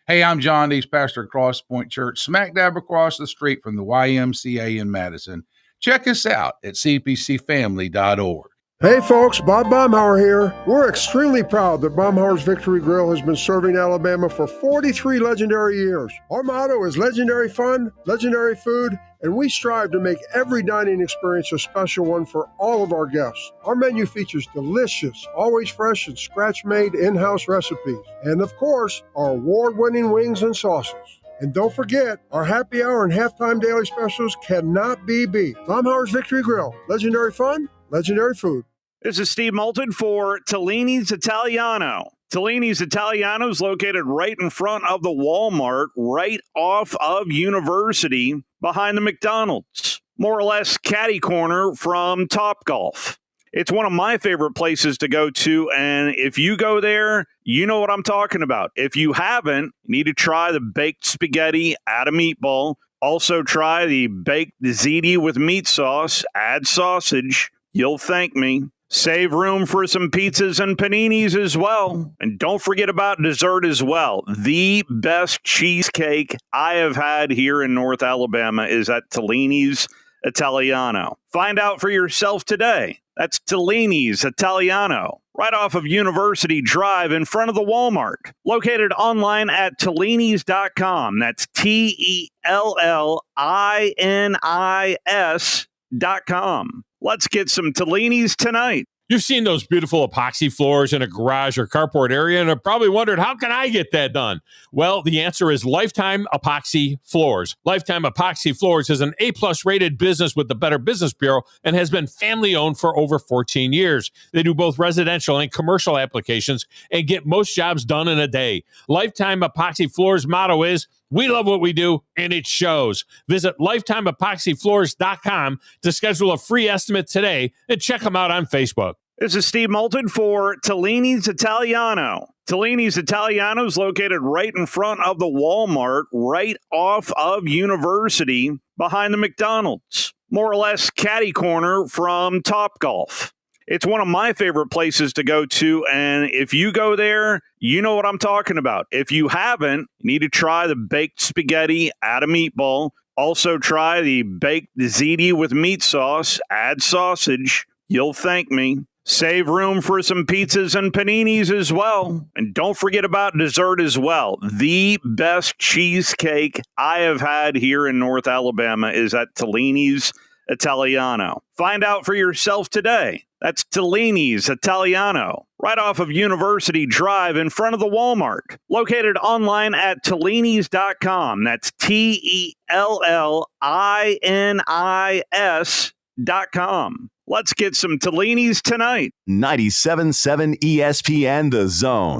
S9: Hey, I'm John Dees, pastor of Cross Point Church, smack dab across the street from the YMCA in Madison. Check us out at cpcfamily.org.
S5: Hey folks, Bob Baumhauer here. We're extremely proud that Baumhauer's Victory Grill has been serving Alabama for 43 legendary years. Our motto is legendary fun, legendary food, and we strive to make every dining experience a special one for all of our guests. Our menu features delicious, always fresh and scratch-made in-house recipes. And of course, our award-winning wings and sauces. And don't forget, our happy hour and halftime daily specials cannot be beat. Baumhauer's Victory Grill, legendary fun, legendary food.
S16: This is Steve Moulton for Tellini's Italiano. Tellini's Italiano is located right in front of the Walmart, right off of University, behind the McDonald's. More or less catty corner from Topgolf. It's one of my favorite places to go to, and if you go there, you know what I'm talking about. If you haven't, you need to try the baked spaghetti, add a meatball. Also try the baked ziti with meat sauce, add sausage. You'll thank me. Save room for some pizzas and paninis as well. And don't forget about dessert as well. The best cheesecake I have had here in North Alabama is at Tellini's Italiano. Find out for yourself today. That's Tellini's Italiano, right off of University Drive in front of the Walmart. Located online at Tellinis.com. That's TELLINIS.com. Let's get some Tellini's tonight.
S6: You've seen those beautiful epoxy floors in a garage or carport area and have probably wondered, how can I get that done? Well, the answer is Lifetime Epoxy Floors. Lifetime Epoxy Floors is an A-plus rated business with the Better Business Bureau and has been family-owned for over 14 years. They do both residential and commercial applications and get most jobs done in a day. Lifetime Epoxy Floors' motto is, we love what we do, and it shows. Visit LifetimeEpoxyFloors.com to schedule a free estimate today and check them out on Facebook.
S16: This is Steve Moulton for Tellini's Italiano. Tellini's Italiano is located right in front of the Walmart, right off of University, behind the McDonald's. More or less catty corner from Topgolf. It's one of my favorite places to go to, and if you go there, you know what I'm talking about. If you haven't, you need to try the baked spaghetti, add a meatball. Also try the baked ziti with meat sauce, add sausage. You'll thank me. Save room for some pizzas and paninis as well. And don't forget about dessert as well. The best cheesecake I have had here in North Alabama is at Tellini's Italiano. Find out for yourself today. That's Tellini's Italiano, right off of University Drive in front of the Walmart. Located online at Tellinis.com. That's TELLINIS.com. Let's get some Tellini's tonight.
S18: 97.7 ESPN The Zone.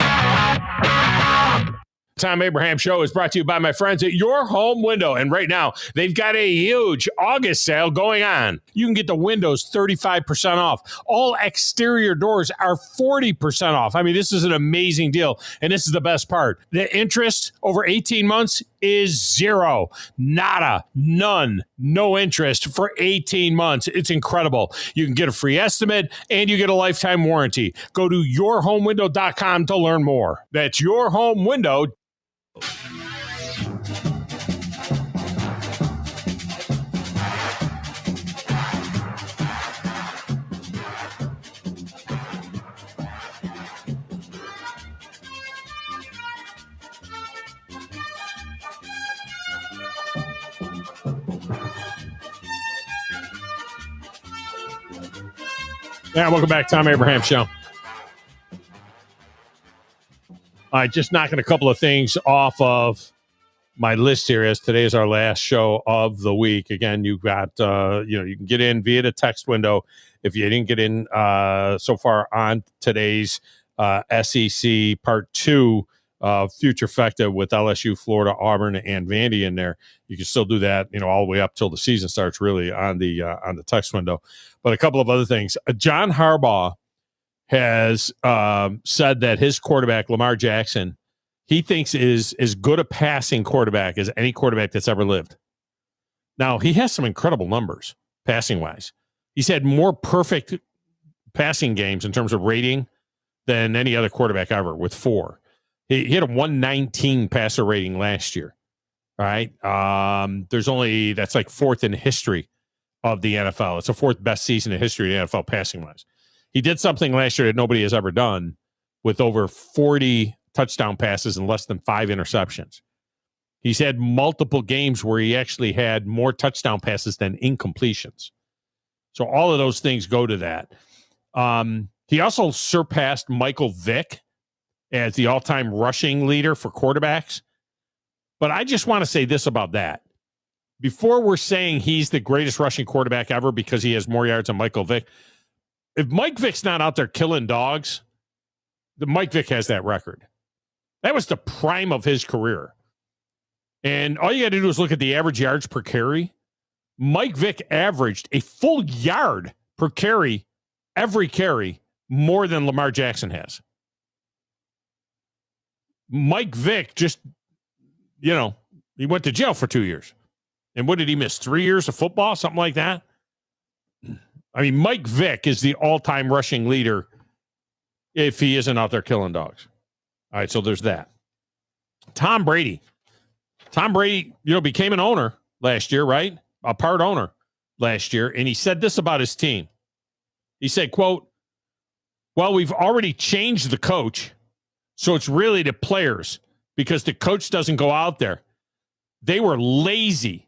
S6: Thom Abraham Show is brought to you by my friends at Your Home Window. And right now, they've got a huge August sale going on. You can get the windows 35% off. All exterior doors are 40% off. I mean, this is an amazing deal. And this is the best part. The interest over 18 months is zero. Nada. None. No interest for 18 months. It's incredible. You can get a free estimate and you get a lifetime warranty. Go to yourhomewindow.com to learn more. That's Your Home Window. Yeah, welcome back, Thom Abraham Show. All right, just knocking a couple of things off of my list here, as today is our last show of the week. Again, you've got, you can get in via the text window. If you didn't get in so far on today's SEC Part 2 Future Fecta with LSU, Florida, Auburn, and Vandy in there, you can still do that, all the way up till the season starts, really, on the text window. But a couple of other things. John Harbaugh has said that his quarterback, Lamar Jackson, he thinks is as good a passing quarterback as any quarterback that's ever lived. Now, he has some incredible numbers, passing-wise. He's had more perfect passing games in terms of rating than any other quarterback ever, with 4. He had a 119 passer rating last year, right? That's like 4th in history of the NFL. It's the 4th best season in history of the NFL passing-wise. He did something last year that nobody has ever done, with over 40 touchdown passes and less than 5 interceptions. He's had multiple games where he actually had more touchdown passes than incompletions. So all of those things go to that. He also surpassed Michael Vick as the all-time rushing leader for quarterbacks. But I just want to say this about that. Before we're saying he's the greatest rushing quarterback ever because he has more yards than Michael Vick, if Mike Vick's not out there killing dogs, Mike Vick has that record. That was the prime of his career. And all you got to do is look at the average yards per carry. Mike Vick averaged a full yard per carry, every carry, more than Lamar Jackson has. Mike Vick just, he went to jail for 2 years. And what did he miss? 3 years of football? Something like that? I mean, Mike Vick is the all-time rushing leader if he isn't out there killing dogs. All right, so there's that. Tom Brady. Tom Brady, became an owner last year, right? A part owner last year, and he said this about his team. He said, quote, "Well, we've already changed the coach, so it's really the players because the coach doesn't go out there. They were lazy.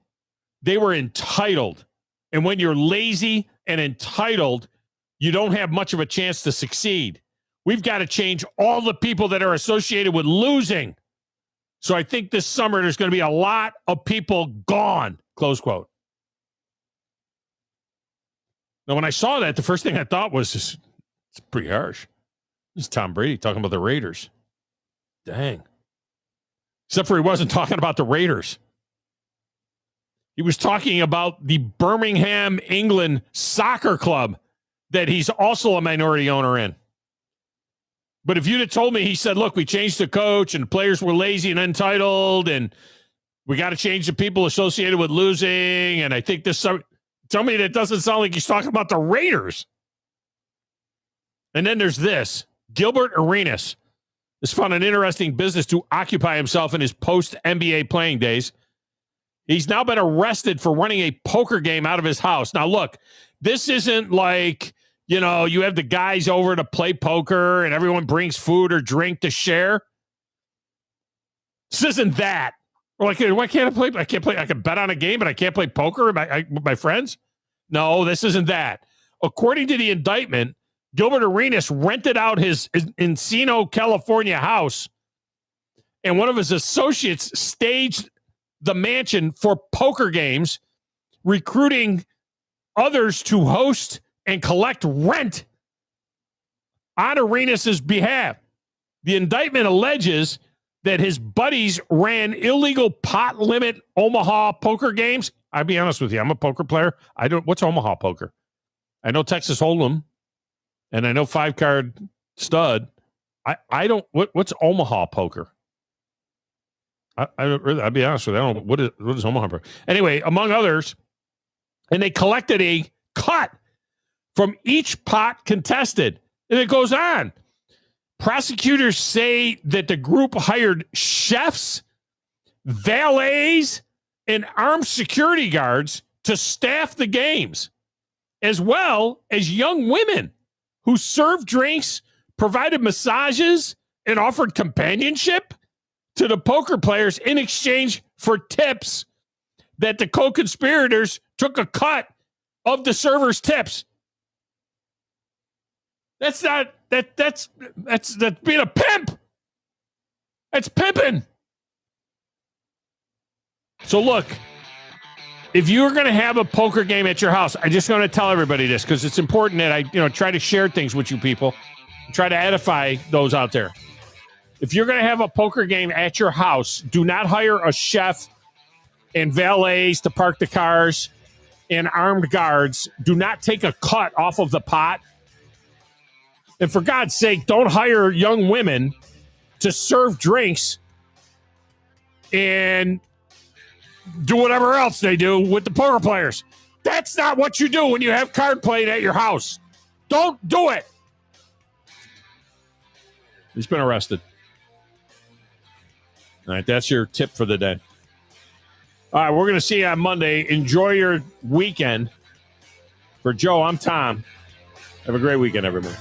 S6: They were entitled. And when you're lazy and entitled, you don't have much of a chance to succeed. We've got to change all the people that are associated with losing. So I think this summer there's going to be a lot of people gone, close quote. Now, when I saw that, the first thing I thought was, it's pretty harsh. This is Tom Brady talking about the Raiders. Dang. Except for he wasn't talking about the Raiders. He was talking about the Birmingham, England soccer club that he's also a minority owner in. But if you'd have told me, he said, look, we changed the coach and the players were lazy and entitled and we got to change the people associated with losing. And I think this, tell me that doesn't sound like he's talking about the Raiders. And then there's this. Gilbert Arenas has found an interesting business to occupy himself in his post-NBA playing days. He's now been arrested for running a poker game out of his house. Now, look, this isn't like, you know, you have the guys over to play poker and everyone brings food or drink to share. This isn't that. Or like, why can't I play? I can't play. I can bet on a game, but I can't play poker with my friends. No, this isn't that. According to the indictment, Gilbert Arenas rented out his Encino, California house, and one of his associates staged the mansion for poker games, recruiting others to host and collect rent on Arenas' behalf. The indictment alleges that his buddies ran illegal pot limit Omaha poker games. I'll be honest with you. I'm a poker player. What's Omaha poker? I know Texas Hold'em and I know 5-card stud. What's Omaha poker? I'll be honest with you. I don't know what is Omaha poker. Anyway, among others, and they collected a cut from each pot contested. And it goes on. Prosecutors say that the group hired chefs, valets, and armed security guards to staff the games, as well as young women who served drinks, provided massages, and offered companionship to the poker players in exchange for tips that the co-conspirators took a cut of the servers' tips. That's being a pimp. That's pimping. So look, if you're going to have a poker game at your house, I just want to tell everybody this because it's important that I try to share things with you people, try to edify those out there. If you're going to have a poker game at your house, do not hire a chef and valets to park the cars and armed guards. Do not take a cut off of the pot. And for God's sake, don't hire young women to serve drinks and do whatever else they do with the poker players. That's not what you do when you have card playing at your house. Don't do it. He's been arrested. All right, that's your tip for the day. All right, we're going to see you on Monday. Enjoy your weekend. For Joe, I'm Tom. Have a great weekend, everyone.